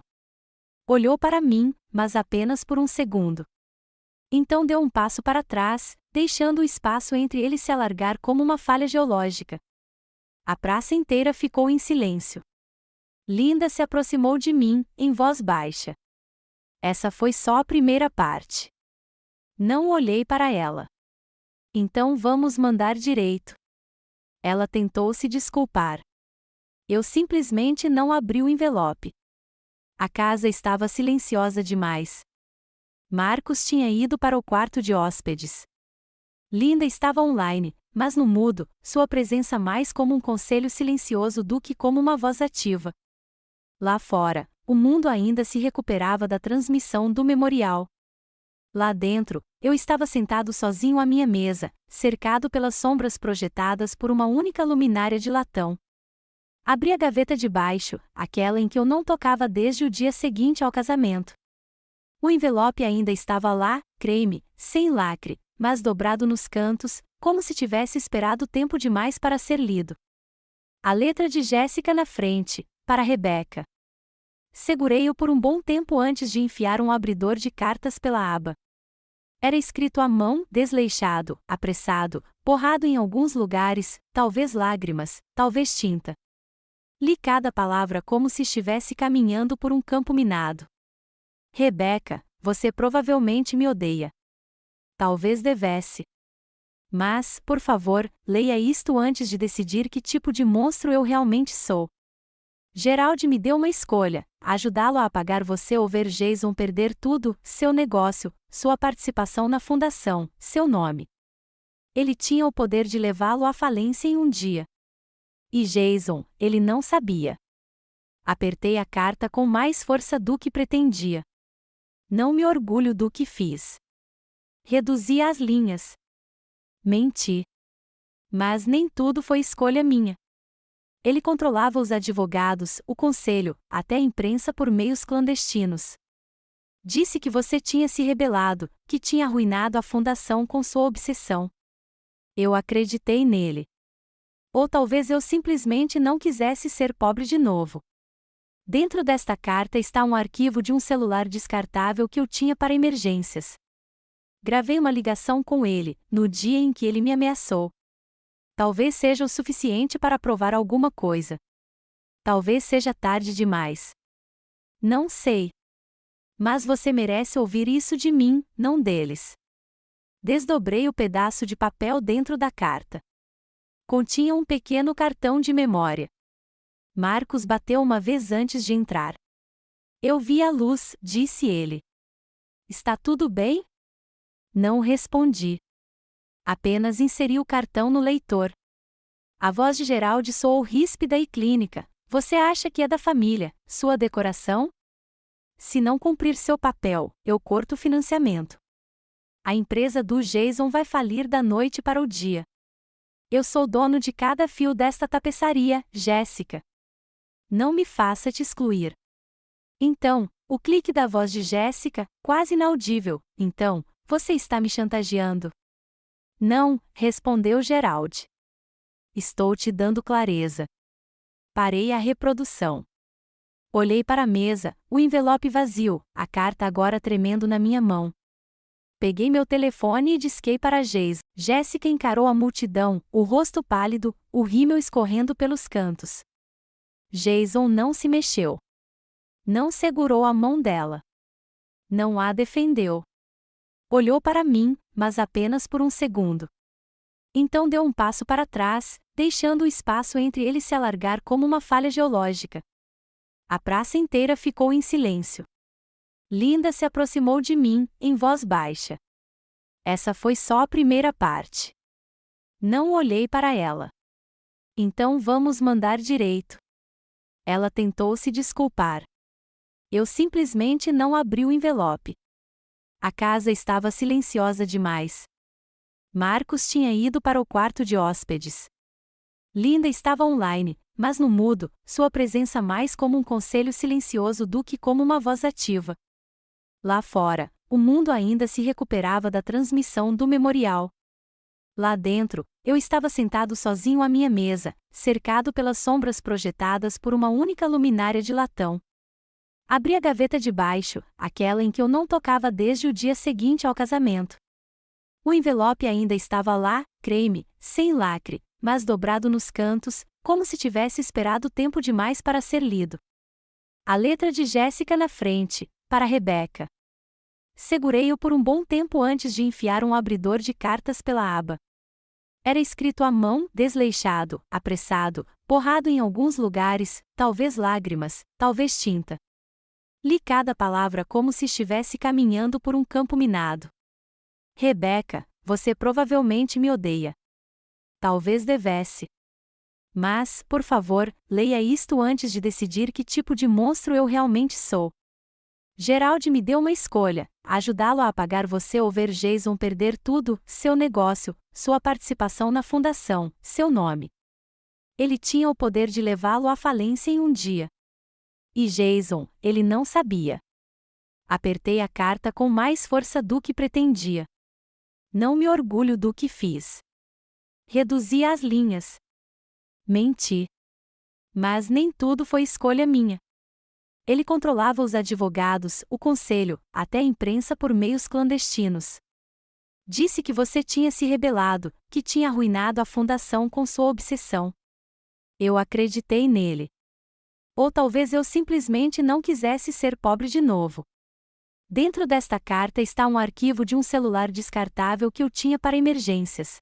Olhou para mim, mas apenas por um segundo. Então deu um passo para trás, deixando o espaço entre eles se alargar como uma falha geológica. A praça inteira ficou em silêncio. Linda se aproximou de mim, em voz baixa. Essa foi só a primeira parte. Não olhei para ela. Então vamos mandar direito. Ela tentou se desculpar. Eu simplesmente não abri o envelope. A casa estava silenciosa demais. Marcos tinha ido para o quarto de hóspedes. Linda estava online, mas no mudo, sua presença mais como um conselho silencioso do que como uma voz ativa. Lá fora, o mundo ainda se recuperava da transmissão do memorial. Lá dentro, eu estava sentado sozinho à minha mesa, cercado pelas sombras projetadas por uma única luminária de latão. Abri a gaveta de baixo, aquela em que eu não tocava desde o dia seguinte ao casamento. O envelope ainda estava lá, creme, sem lacre, mas dobrado nos cantos, como se tivesse esperado tempo demais para ser lido. A letra de Jéssica na frente, para Rebeca. Segurei-o por um bom tempo antes de enfiar um abridor de cartas pela aba. Era escrito à mão, desleixado, apressado, borrado em alguns lugares, talvez lágrimas, talvez tinta. Li cada palavra como se estivesse caminhando por um campo minado. Rebeca, você provavelmente me odeia. Talvez devesse. Mas, por favor, leia isto antes de decidir que tipo de monstro eu realmente sou. Gerald me deu uma escolha: ajudá-lo a apagar você ou ver Jason perder tudo, seu negócio, sua participação na fundação, seu nome. Ele tinha o poder de levá-lo à falência em um dia. E Jason, ele não sabia. Apertei a carta com mais força do que pretendia. Não me orgulho do que fiz. Reduzi as linhas. Menti. Mas nem tudo foi escolha minha. Ele controlava os advogados, o conselho, até a imprensa por meios clandestinos. Disse que você tinha se rebelado, que tinha arruinado a fundação com sua obsessão. Eu acreditei nele. Ou talvez eu simplesmente não quisesse ser pobre de novo. Dentro desta carta está um arquivo de um celular descartável que eu tinha para emergências. Gravei uma ligação com ele, no dia em que ele me ameaçou. Talvez seja o suficiente para provar alguma coisa. Talvez seja tarde demais. Não sei. Mas você merece ouvir isso de mim, não deles. Desdobrei o pedaço de papel dentro da carta. Continha um pequeno cartão de memória. Marcos bateu uma vez antes de entrar. Eu vi a luz, disse ele. Está tudo bem? Não respondi. Apenas inseri o cartão no leitor. A voz de Gerald soou ríspida e clínica. Você acha que é da família, sua decoração? Se não cumprir seu papel, eu corto o financiamento. A empresa do Jason vai falir da noite para o dia. Eu sou dono de cada fio desta tapeçaria, Jéssica. Não me faça te excluir. Então, o clique da voz de Jéssica, quase inaudível. Então, você está me chantageando? Não, respondeu Gerald. Estou te dando clareza. Parei a reprodução. Olhei para a mesa, o envelope vazio, a carta agora tremendo na minha mão. Peguei meu telefone e disquei para Geis. Jéssica encarou a multidão, o rosto pálido, o rímel escorrendo pelos cantos. Jason não se mexeu. Não segurou a mão dela. Não a defendeu. Olhou para mim, mas apenas por um segundo. Então deu um passo para trás, deixando o espaço entre eles se alargar como uma falha geológica. A praça inteira ficou em silêncio. Linda se aproximou de mim, em voz baixa. Essa foi só a primeira parte. Não olhei para ela. Então vamos mandar direito. Ela tentou se desculpar. Eu simplesmente não abri o envelope. A casa estava silenciosa demais. Marcos tinha ido para o quarto de hóspedes. Linda estava online, mas no mudo, sua presença mais como um conselho silencioso do que como uma voz ativa. Lá fora, o mundo ainda se recuperava da transmissão do memorial. Lá dentro, eu estava sentado sozinho à minha mesa, cercado pelas sombras projetadas por uma única luminária de latão. Abri a gaveta de baixo, aquela em que eu não tocava desde o dia seguinte ao casamento. O envelope ainda estava lá, creme, sem lacre, mas dobrado nos cantos, como se tivesse esperado tempo demais para ser lido. A letra de Jéssica na frente, para Rebeca. Segurei-o por um bom tempo antes de enfiar um abridor de cartas pela aba. Era escrito à mão, desleixado, apressado, borrado em alguns lugares, talvez lágrimas, talvez tinta. Li cada palavra como se estivesse caminhando por um campo minado. Rebeca, você provavelmente me odeia. Talvez devesse. Mas, por favor, leia isto antes de decidir que tipo de monstro eu realmente sou. Gerald me deu uma escolha: ajudá-lo a pagar você ou ver Jason perder tudo, seu negócio, sua participação na fundação, seu nome. Ele tinha o poder de levá-lo à falência em um dia. E Jason, ele não sabia. Apertei a carta com mais força do que pretendia. Não me orgulho do que fiz. Reduzi as linhas. Menti. Mas nem tudo foi escolha minha. Ele controlava os advogados, o conselho, até a imprensa por meios clandestinos. Disse que você tinha se rebelado, que tinha arruinado a fundação com sua obsessão. Eu acreditei nele. Ou talvez eu simplesmente não quisesse ser pobre de novo. Dentro desta carta está um arquivo de um celular descartável que eu tinha para emergências.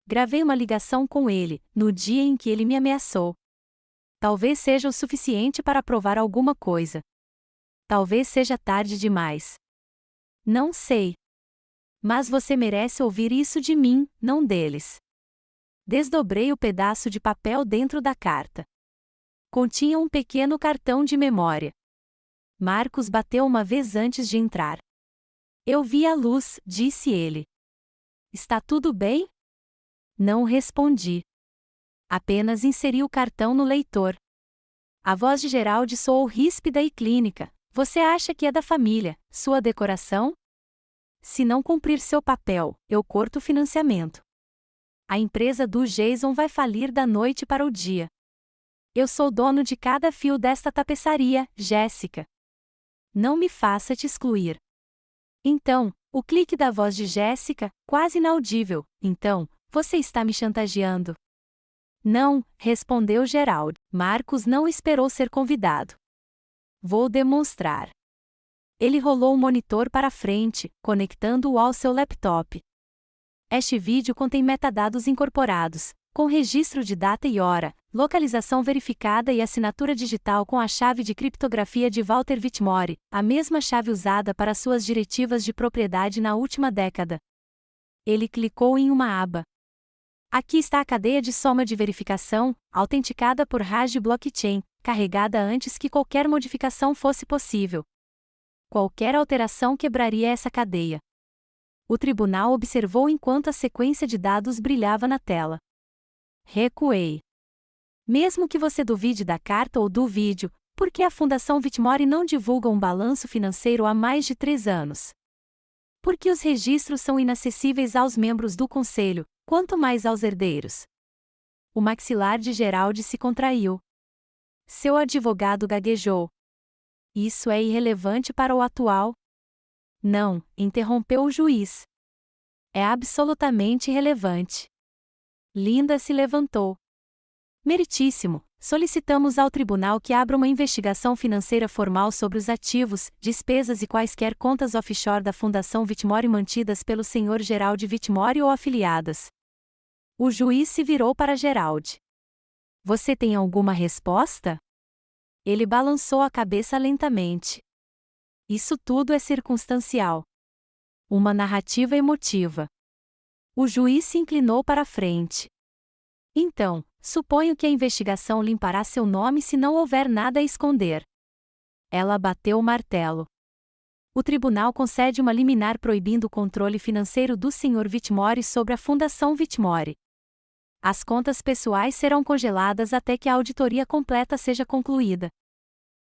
Gravei uma ligação com ele, no dia em que ele me ameaçou. Talvez seja o suficiente para provar alguma coisa. Talvez seja tarde demais. Não sei. Mas você merece ouvir isso de mim, não deles. Desdobrei o pedaço de papel dentro da carta. Continha um pequeno cartão de memória. Marcos bateu uma vez antes de entrar. Eu vi a luz, disse ele. Está tudo bem? Não respondi. Apenas inseri o cartão no leitor. A voz de Gerald soou ríspida e clínica. Você acha que é da família, sua decoração? Se não cumprir seu papel, eu corto o financiamento. A empresa do Jason vai falir da noite para o dia. Eu sou dono de cada fio desta tapeçaria, Jéssica. Não me faça te excluir. Então, o clique da voz de Jéssica, quase inaudível. Então, você está me chantageando? Não, respondeu Gerald. Marcos não esperou ser convidado. Vou demonstrar. Ele rolou o monitor para frente, conectando-o ao seu laptop. Este vídeo contém metadados incorporados, com registro de data e hora, localização verificada e assinatura digital com a chave de criptografia de Walter Whitmore, a mesma chave usada para suas diretivas de propriedade na última década. Ele clicou em uma aba. Aqui está a cadeia de soma de verificação, autenticada por Raj Blockchain, carregada antes que qualquer modificação fosse possível. Qualquer alteração quebraria essa cadeia. O tribunal observou enquanto a sequência de dados brilhava na tela. Recuei. Mesmo que você duvide da carta ou do vídeo, por que a Fundação Whitmore não divulga um balanço financeiro há mais de 3 anos? Por que os registros são inacessíveis aos membros do conselho, quanto mais aos herdeiros? O maxilar de Gerald se contraiu. Seu advogado gaguejou. Isso é irrelevante para o atual? Não, interrompeu o juiz. É absolutamente relevante. Linda se levantou. Meritíssimo, solicitamos ao tribunal que abra uma investigação financeira formal sobre os ativos, despesas e quaisquer contas offshore da Fundação Whitmore mantidas pelo Sr. Gerald Whitmore ou afiliadas. O juiz se virou para Gerald. Você tem alguma resposta? Ele balançou a cabeça lentamente. Isso tudo é circunstancial. Uma narrativa emotiva. O juiz se inclinou para a frente. Então, suponho que a investigação limpará seu nome se não houver nada a esconder. Ela bateu o martelo. O tribunal concede uma liminar proibindo o controle financeiro do Sr. Whitmore sobre a Fundação Whitmore. As contas pessoais serão congeladas até que a auditoria completa seja concluída.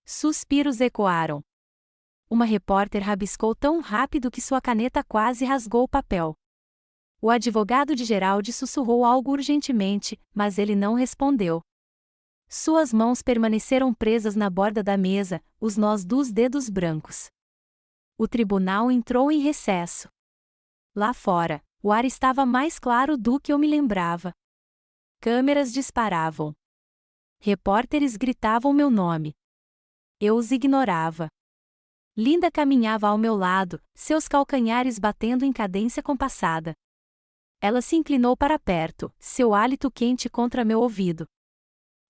Suspiros ecoaram. Uma repórter rabiscou tão rápido que sua caneta quase rasgou o papel. O advogado de Gerald sussurrou algo urgentemente, mas ele não respondeu. Suas mãos permaneceram presas na borda da mesa, os nós dos dedos brancos. O tribunal entrou em recesso. Lá fora, o ar estava mais claro do que eu me lembrava. Câmeras disparavam. Repórteres gritavam meu nome. Eu os ignorava. Linda caminhava ao meu lado, seus calcanhares batendo em cadência compassada. Ela se inclinou para perto, seu hálito quente contra meu ouvido.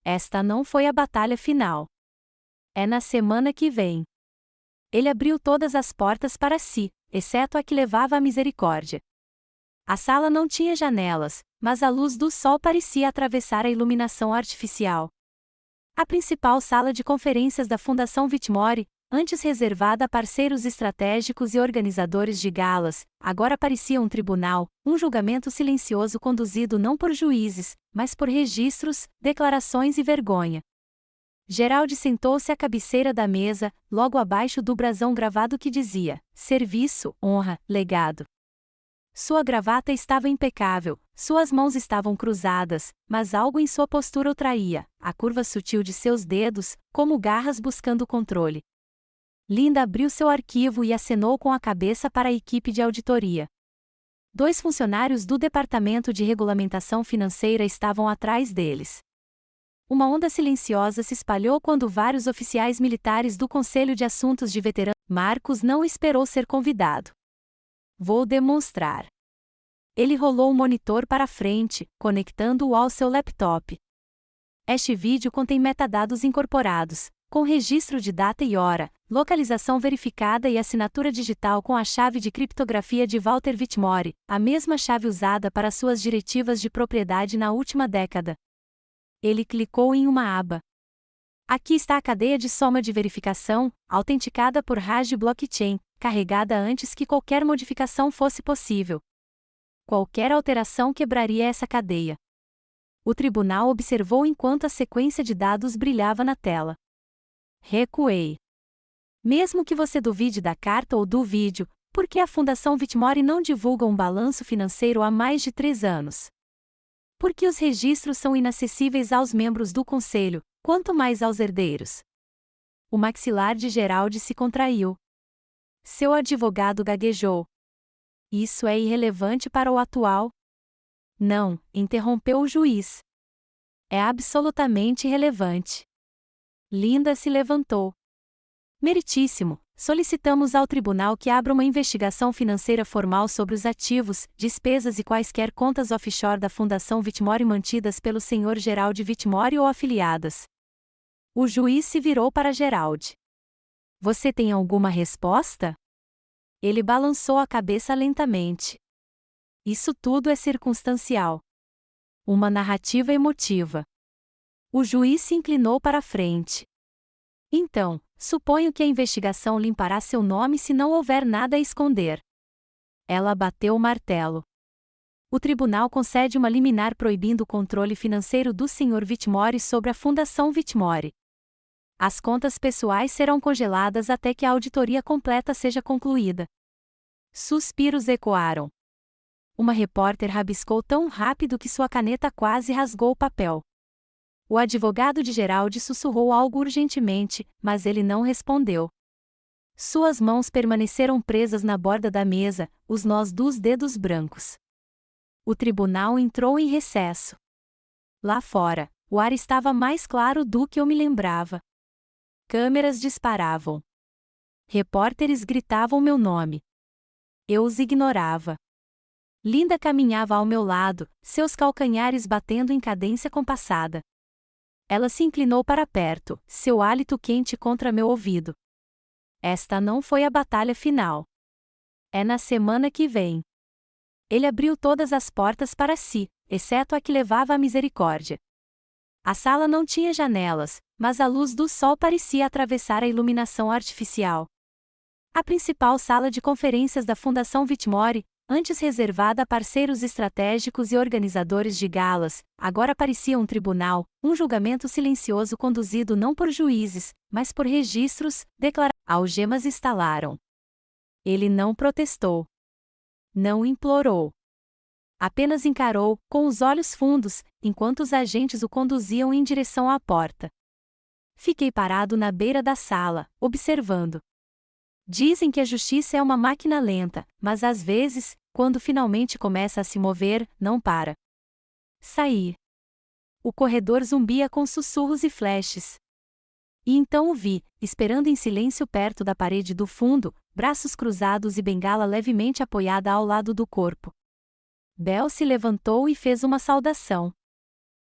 Esta não foi a batalha final. É na semana que vem. Ele abriu todas as portas para si, exceto a que levava à misericórdia. A sala não tinha janelas, mas a luz do sol parecia atravessar a iluminação artificial. A principal sala de conferências da Fundação Whitmore, antes reservada a parceiros estratégicos e organizadores de galas, agora parecia um tribunal, um julgamento silencioso conduzido não por juízes, mas por registros, declarações e vergonha. Geraldi sentou-se à cabeceira da mesa, logo abaixo do brasão gravado que dizia: serviço, honra, legado. Sua gravata estava impecável, suas mãos estavam cruzadas, mas algo em sua postura o traía, a curva sutil de seus dedos, como garras buscando controle. Linda abriu seu arquivo e acenou com a cabeça para a equipe de auditoria. 2 funcionários do Departamento de Regulamentação Financeira estavam atrás deles. Uma onda silenciosa se espalhou quando vários oficiais militares do Conselho de Assuntos de Veteranos. Marcos não esperou ser convidado. Vou demonstrar. Ele rolou o monitor para frente, conectando-o ao seu laptop. Este vídeo contém metadados incorporados, com registro de data e hora, localização verificada e assinatura digital com a chave de criptografia de Walter Whitmore, a mesma chave usada para suas diretivas de propriedade na última década. Ele clicou em uma aba. Aqui está a cadeia de soma de verificação, autenticada por Raj Blockchain, carregada antes que qualquer modificação fosse possível. Qualquer alteração quebraria essa cadeia. O tribunal observou enquanto a sequência de dados brilhava na tela. Recuei. Mesmo que você duvide da carta ou do vídeo, por que a Fundação Whitmore não divulga um balanço financeiro há mais de 3 anos? Por que os registros são inacessíveis aos membros do conselho, quanto mais aos herdeiros? O maxilar de Geraldi se contraiu. Seu advogado gaguejou. Isso é irrelevante para o atual? Não, interrompeu o juiz. É absolutamente relevante. Linda se levantou. Meritíssimo, solicitamos ao tribunal que abra uma investigação financeira formal sobre os ativos, despesas e quaisquer contas offshore da Fundação Whitmore mantidas pelo Sr. Geraldi Whitmore ou afiliadas. O juiz se virou para Geraldi. Você tem alguma resposta? Ele balançou a cabeça lentamente. Isso tudo é circunstancial. Uma narrativa emotiva. O juiz se inclinou para a frente. Então, suponho que a investigação limpará seu nome se não houver nada a esconder. Ela bateu o martelo. O tribunal concede uma liminar proibindo o controle financeiro do Sr. Whitmore sobre a Fundação Whitmore. As contas pessoais serão congeladas até que a auditoria completa seja concluída. Suspiros ecoaram. Uma repórter rabiscou tão rápido que sua caneta quase rasgou o papel. O advogado de Geraldi sussurrou algo urgentemente, mas ele não respondeu. Suas mãos permaneceram presas na borda da mesa, os nós dos dedos brancos. O tribunal entrou em recesso. Lá fora, o ar estava mais claro do que eu me lembrava. Câmeras disparavam. Repórteres gritavam meu nome. Eu os ignorava. Linda caminhava ao meu lado, seus calcanhares batendo em cadência compassada. Ela se inclinou para perto, seu hálito quente contra meu ouvido. Esta não foi a batalha final. É na semana que vem. Ele abriu todas as portas para si, exceto a que levava à misericórdia. A sala não tinha janelas, mas a luz do sol parecia atravessar a iluminação artificial. A principal sala de conferências da Fundação Whitmore, antes reservada a parceiros estratégicos e organizadores de galas, agora parecia um tribunal, um julgamento silencioso conduzido não por juízes, mas por registros, algemas estalaram. Ele não protestou. Não implorou. Apenas encarou, com os olhos fundos, enquanto os agentes o conduziam em direção à porta. Fiquei parado na beira da sala, observando. Dizem que a justiça é uma máquina lenta, mas às vezes, quando finalmente começa a se mover, não para. Saí. O corredor zumbia com sussurros e flashes. E então o vi, esperando em silêncio perto da parede do fundo, braços cruzados e bengala levemente apoiada ao lado do corpo. Bell se levantou e fez uma saudação.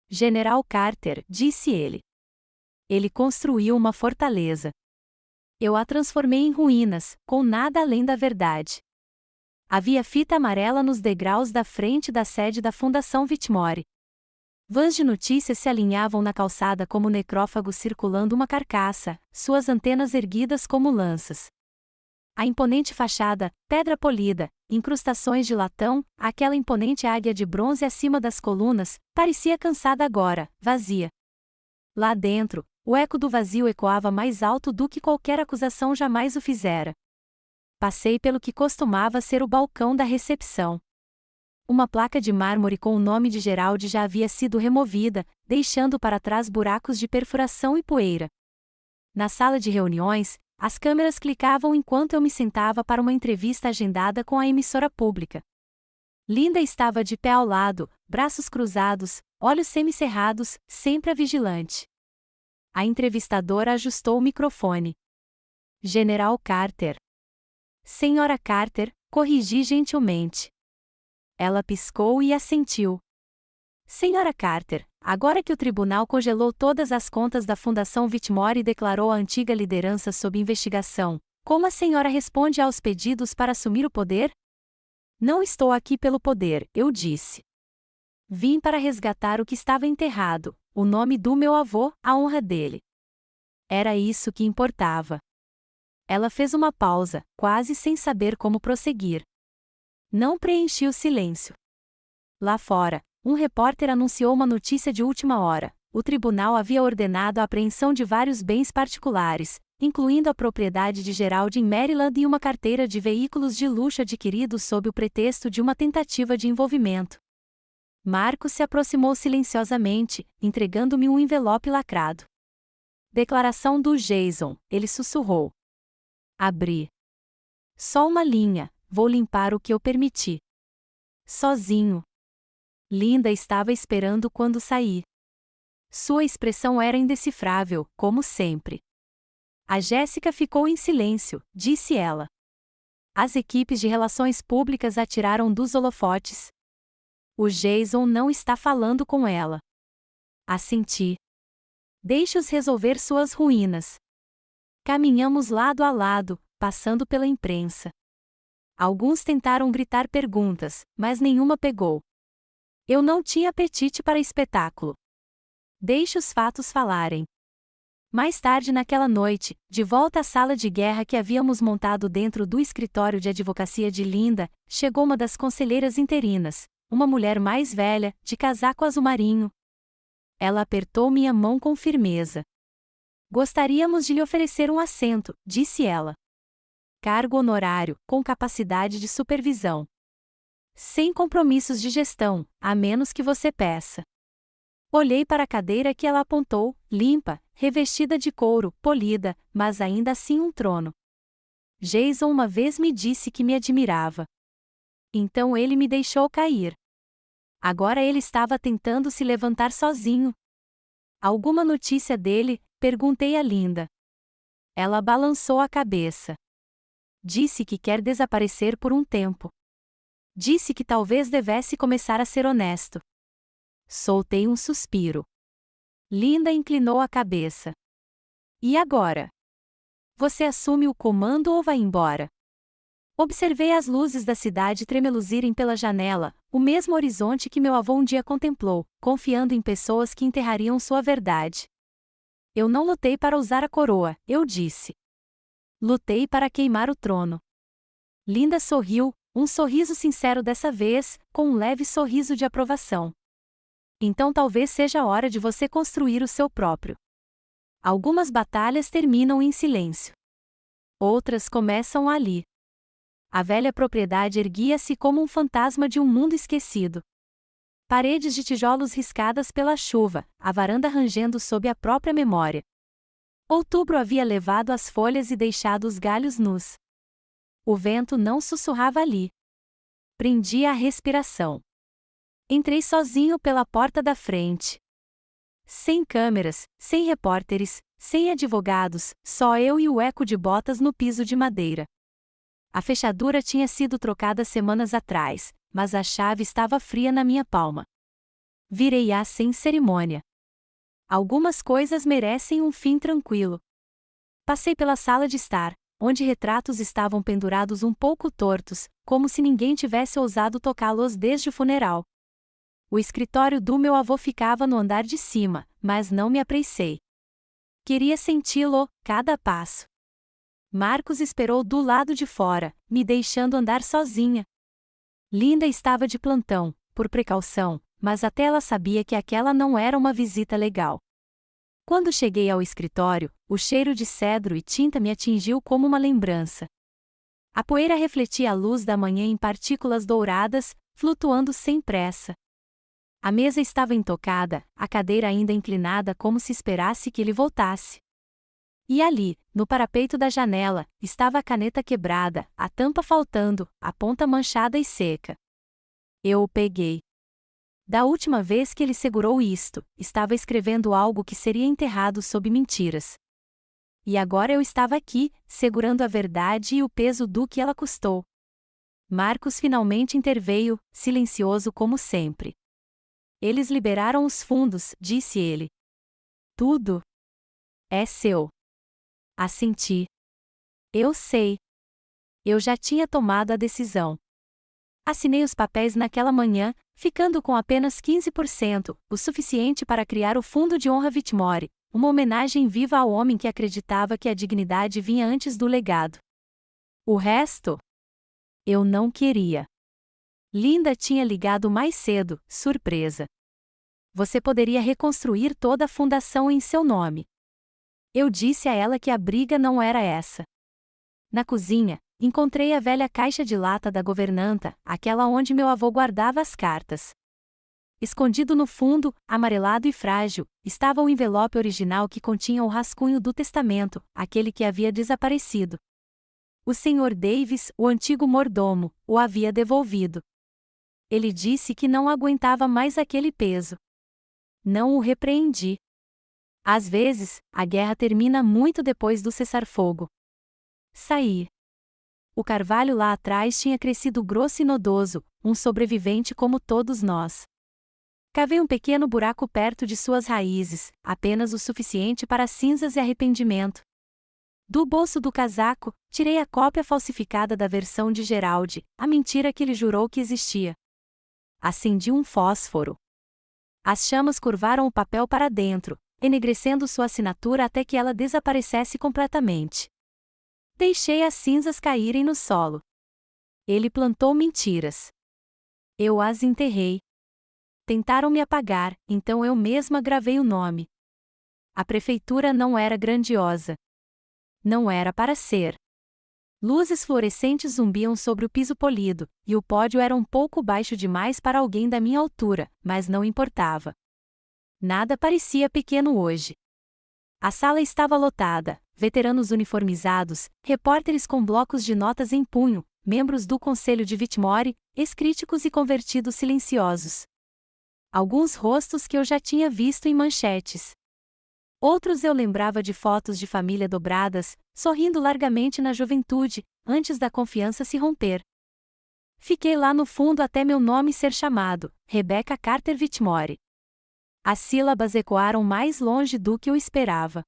General Carter, disse ele. Ele construiu uma fortaleza. Eu a transformei em ruínas, com nada além da verdade. Havia fita amarela nos degraus da frente da sede da Fundação Whitmore. Vãs de notícias se alinhavam na calçada como necrófagos circulando uma carcaça, suas antenas erguidas como lanças. A imponente fachada, pedra polida, incrustações de latão, aquela imponente águia de bronze acima das colunas, parecia cansada agora, vazia. Lá dentro, o eco do vazio ecoava mais alto do que qualquer acusação jamais o fizera. Passei pelo que costumava ser o balcão da recepção. Uma placa de mármore com o nome de Geraldi já havia sido removida, deixando para trás buracos de perfuração e poeira. Na sala de reuniões, as câmeras clicavam enquanto eu me sentava para uma entrevista agendada com a emissora pública. Linda estava de pé ao lado, braços cruzados, olhos semicerrados, sempre a vigilante. A entrevistadora ajustou o microfone. General Carter. Senhora Carter, corrigi gentilmente. Ela piscou e assentiu. Senhora Carter, agora que o tribunal congelou todas as contas da Fundação Whitmore e declarou a antiga liderança sob investigação, como a senhora responde aos pedidos para assumir o poder? Não estou aqui pelo poder, eu disse. Vim para resgatar o que estava enterrado, o nome do meu avô, a honra dele. Era isso que importava. Ela fez uma pausa, quase sem saber como prosseguir. Não preenchi o silêncio. Lá fora, um repórter anunciou uma notícia de última hora. O tribunal havia ordenado a apreensão de vários bens particulares, incluindo a propriedade de Geraldi em Maryland e uma carteira de veículos de luxo adquiridos sob o pretexto de uma tentativa de envolvimento. Marcos se aproximou silenciosamente, entregando-me um envelope lacrado. Declaração do Jason, ele sussurrou. Abri. Só uma linha. Vou limpar o que eu permiti. Sozinho. Linda estava esperando quando saí. Sua expressão era indecifrável, como sempre. A Jéssica ficou em silêncio, disse ela. As equipes de relações públicas atiraram dos holofotes. O Jason não está falando com ela. Assenti. Deixe-os resolver suas ruínas. Caminhamos lado a lado, passando pela imprensa. Alguns tentaram gritar perguntas, mas nenhuma pegou. Eu não tinha apetite para espetáculo. Deixe os fatos falarem. Mais tarde naquela noite, de volta à sala de guerra que havíamos montado dentro do escritório de advocacia de Linda, chegou uma das conselheiras interinas, uma mulher mais velha, de casaco azul marinho. Ela apertou minha mão com firmeza. Gostaríamos de lhe oferecer um assento, disse ela. Cargo honorário, com capacidade de supervisão. Sem compromissos de gestão, a menos que você peça. Olhei para a cadeira que ela apontou, limpa, revestida de couro, polida, mas ainda assim um trono. Jason uma vez me disse que me admirava. Então ele me deixou cair. Agora ele estava tentando se levantar sozinho. Alguma notícia dele? Perguntei a Linda. Ela balançou a cabeça. Disse que quer desaparecer por um tempo. Disse que talvez devesse começar a ser honesto. Soltei um suspiro. Linda inclinou a cabeça. E agora? Você assume o comando ou vai embora? Observei as luzes da cidade tremeluzirem pela janela, o mesmo horizonte que meu avô um dia contemplou, confiando em pessoas que enterrariam sua verdade. Eu não lutei para usar a coroa, eu disse. Lutei para queimar o trono. Linda sorriu, um sorriso sincero dessa vez, com um leve sorriso de aprovação. Então talvez seja a hora de você construir o seu próprio. Algumas batalhas terminam em silêncio. Outras começam ali. A velha propriedade erguia-se como um fantasma de um mundo esquecido. Paredes de tijolos riscadas pela chuva, a varanda rangendo sob a própria memória. Outubro havia levado as folhas e deixado os galhos nus. O vento não sussurrava ali. Prendia a respiração. Entrei sozinho pela porta da frente. Sem câmeras, sem repórteres, sem advogados, só eu e o eco de botas no piso de madeira. A fechadura tinha sido trocada semanas atrás, mas a chave estava fria na minha palma. Virei-a sem cerimônia. Algumas coisas merecem um fim tranquilo. Passei pela sala de estar, onde retratos estavam pendurados um pouco tortos, como se ninguém tivesse ousado tocá-los desde o funeral. O escritório do meu avô ficava no andar de cima, mas não me apressei. Queria senti-lo, cada passo. Marcos esperou do lado de fora, me deixando andar sozinha. Linda estava de plantão, por precaução, mas até ela sabia que aquela não era uma visita legal. Quando cheguei ao escritório, o cheiro de cedro e tinta me atingiu como uma lembrança. A poeira refletia a luz da manhã em partículas douradas, flutuando sem pressa. A mesa estava intocada, a cadeira ainda inclinada como se esperasse que ele voltasse. E ali, no parapeito da janela, estava a caneta quebrada, a tampa faltando, a ponta manchada e seca. Eu o peguei. Da última vez que ele segurou isto, estava escrevendo algo que seria enterrado sob mentiras. E agora eu estava aqui, segurando a verdade e o peso do que ela custou. Marcos finalmente interveio, silencioso como sempre. Eles liberaram os fundos, disse ele. Tudo é seu. Assenti. Eu sei. Eu já tinha tomado a decisão. Assinei os papéis naquela manhã, ficando com apenas 15%, o suficiente para criar o Fundo de Honra Whitmore, uma homenagem viva ao homem que acreditava que a dignidade vinha antes do legado. O resto? Eu não queria. Linda tinha ligado mais cedo, surpresa. Você poderia reconstruir toda a fundação em seu nome. Eu disse a ela que a briga não era essa. Na cozinha, encontrei a velha caixa de lata da governanta, aquela onde meu avô guardava as cartas. Escondido no fundo, amarelado e frágil, estava o envelope original que continha o rascunho do testamento, aquele que havia desaparecido. O Sr. Davis, o antigo mordomo, o havia devolvido. Ele disse que não aguentava mais aquele peso. Não o repreendi. Às vezes, a guerra termina muito depois do cessar-fogo. Saí. O carvalho lá atrás tinha crescido grosso e nodoso, um sobrevivente como todos nós. Cavei um pequeno buraco perto de suas raízes, apenas o suficiente para cinzas e arrependimento. Do bolso do casaco, tirei a cópia falsificada da versão de Geraldi, a mentira que ele jurou que existia. Acendi um fósforo. As chamas curvaram o papel para dentro, enegrecendo sua assinatura até que ela desaparecesse completamente. Deixei as cinzas caírem no solo. Ele plantou mentiras. Eu as enterrei. Tentaram me apagar, então eu mesma gravei o nome. A prefeitura não era grandiosa. Não era para ser. Luzes fluorescentes zumbiam sobre o piso polido, e o pódio era um pouco baixo demais para alguém da minha altura, mas não importava. Nada parecia pequeno hoje. A sala estava lotada, veteranos uniformizados, repórteres com blocos de notas em punho, membros do Conselho de Whitmore, ex-críticos e convertidos silenciosos. Alguns rostos que eu já tinha visto em manchetes. Outros eu lembrava de fotos de família dobradas, sorrindo largamente na juventude, antes da confiança se romper. Fiquei lá no fundo até meu nome ser chamado, Rebecca Carter Whitmore. As sílabas ecoaram mais longe do que eu esperava.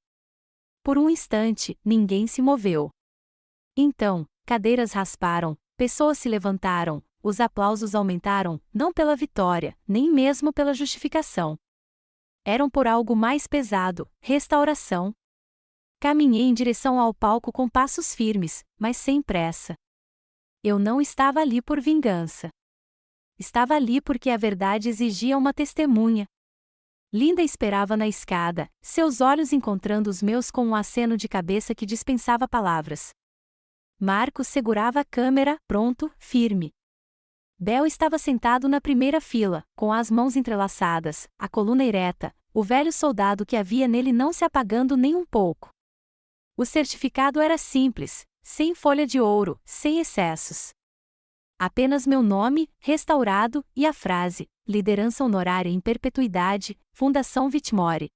Por um instante, ninguém se moveu. Então, cadeiras rasparam, pessoas se levantaram, os aplausos aumentaram, não pela vitória, nem mesmo pela justificação. Eram por algo mais pesado, restauração. Caminhei em direção ao palco com passos firmes, mas sem pressa. Eu não estava ali por vingança. Estava ali porque a verdade exigia uma testemunha. Linda esperava na escada, seus olhos encontrando os meus com um aceno de cabeça que dispensava palavras. Marcos segurava a câmera, pronto, firme. Bel estava sentado na primeira fila, com as mãos entrelaçadas, a coluna ereta, o velho soldado que havia nele não se apagando nem um pouco. O certificado era simples, sem folha de ouro, sem excessos. Apenas meu nome, restaurado, e a frase, liderança honorária em perpetuidade, Fundação Whitmore.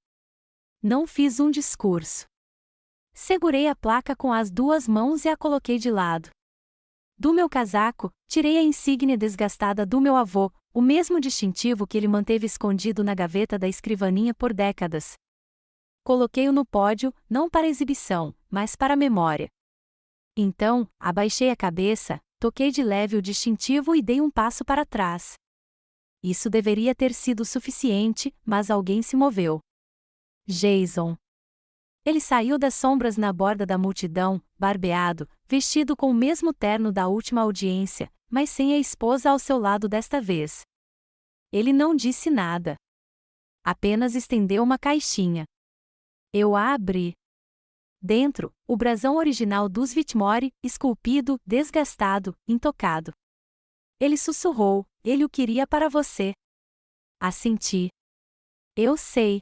Não fiz um discurso. Segurei a placa com as duas mãos e a coloquei de lado. Do meu casaco, tirei a insígnia desgastada do meu avô, o mesmo distintivo que ele manteve escondido na gaveta da escrivaninha por décadas. Coloquei-o no pódio, não para exibição, mas para a memória. Então, abaixei a cabeça, toquei de leve o distintivo e dei um passo para trás. Isso deveria ter sido suficiente, mas alguém se moveu. Jason. Ele saiu das sombras na borda da multidão, barbeado, vestido com o mesmo terno da última audiência, mas sem a esposa ao seu lado desta vez. Ele não disse nada. Apenas estendeu uma caixinha. Eu a abri. Dentro, o brasão original dos Whitmore, esculpido, desgastado, intocado. Ele sussurrou, ele o queria para você. Assenti. Eu sei.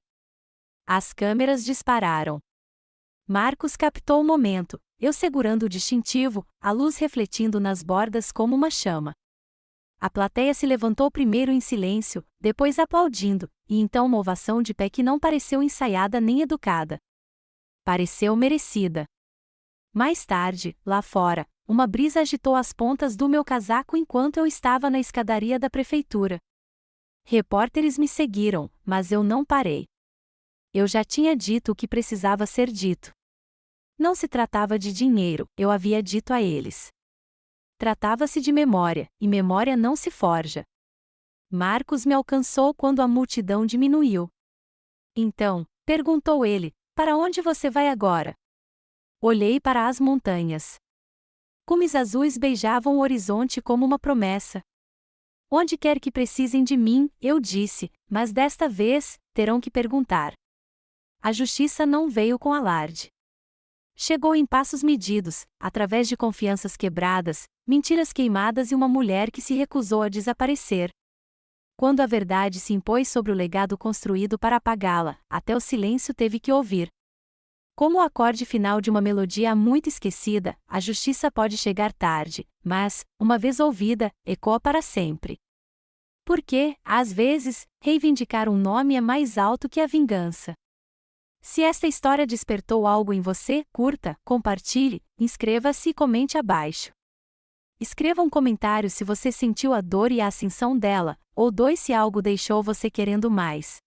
As câmeras dispararam. Marcos captou o momento, eu segurando o distintivo, a luz refletindo nas bordas como uma chama. A plateia se levantou primeiro em silêncio, depois aplaudindo, e então uma ovação de pé que não pareceu ensaiada nem educada. Pareceu merecida. Mais tarde, lá fora, uma brisa agitou as pontas do meu casaco enquanto eu estava na escadaria da prefeitura. Repórteres me seguiram, mas eu não parei. Eu já tinha dito o que precisava ser dito. Não se tratava de dinheiro, eu havia dito a eles. Tratava-se de memória, e memória não se forja. Marcos me alcançou quando a multidão diminuiu. Então, perguntou ele, para onde você vai agora? Olhei para as montanhas. Cumes azuis beijavam o horizonte como uma promessa. Onde quer que precisem de mim, eu disse, mas desta vez, terão que perguntar. A justiça não veio com alarde. Chegou em passos medidos, através de confianças quebradas, mentiras queimadas e uma mulher que se recusou a desaparecer. Quando a verdade se impôs sobre o legado construído para apagá-la, até o silêncio teve que ouvir. Como o acorde final de uma melodia muito esquecida, a justiça pode chegar tarde, mas, uma vez ouvida, ecoa para sempre. Porque, às vezes, reivindicar um nome é mais alto que a vingança. Se esta história despertou algo em você, curta, compartilhe, inscreva-se e comente abaixo. Escreva um comentário se você sentiu a dor e a ascensão dela, ou dois se algo deixou você querendo mais.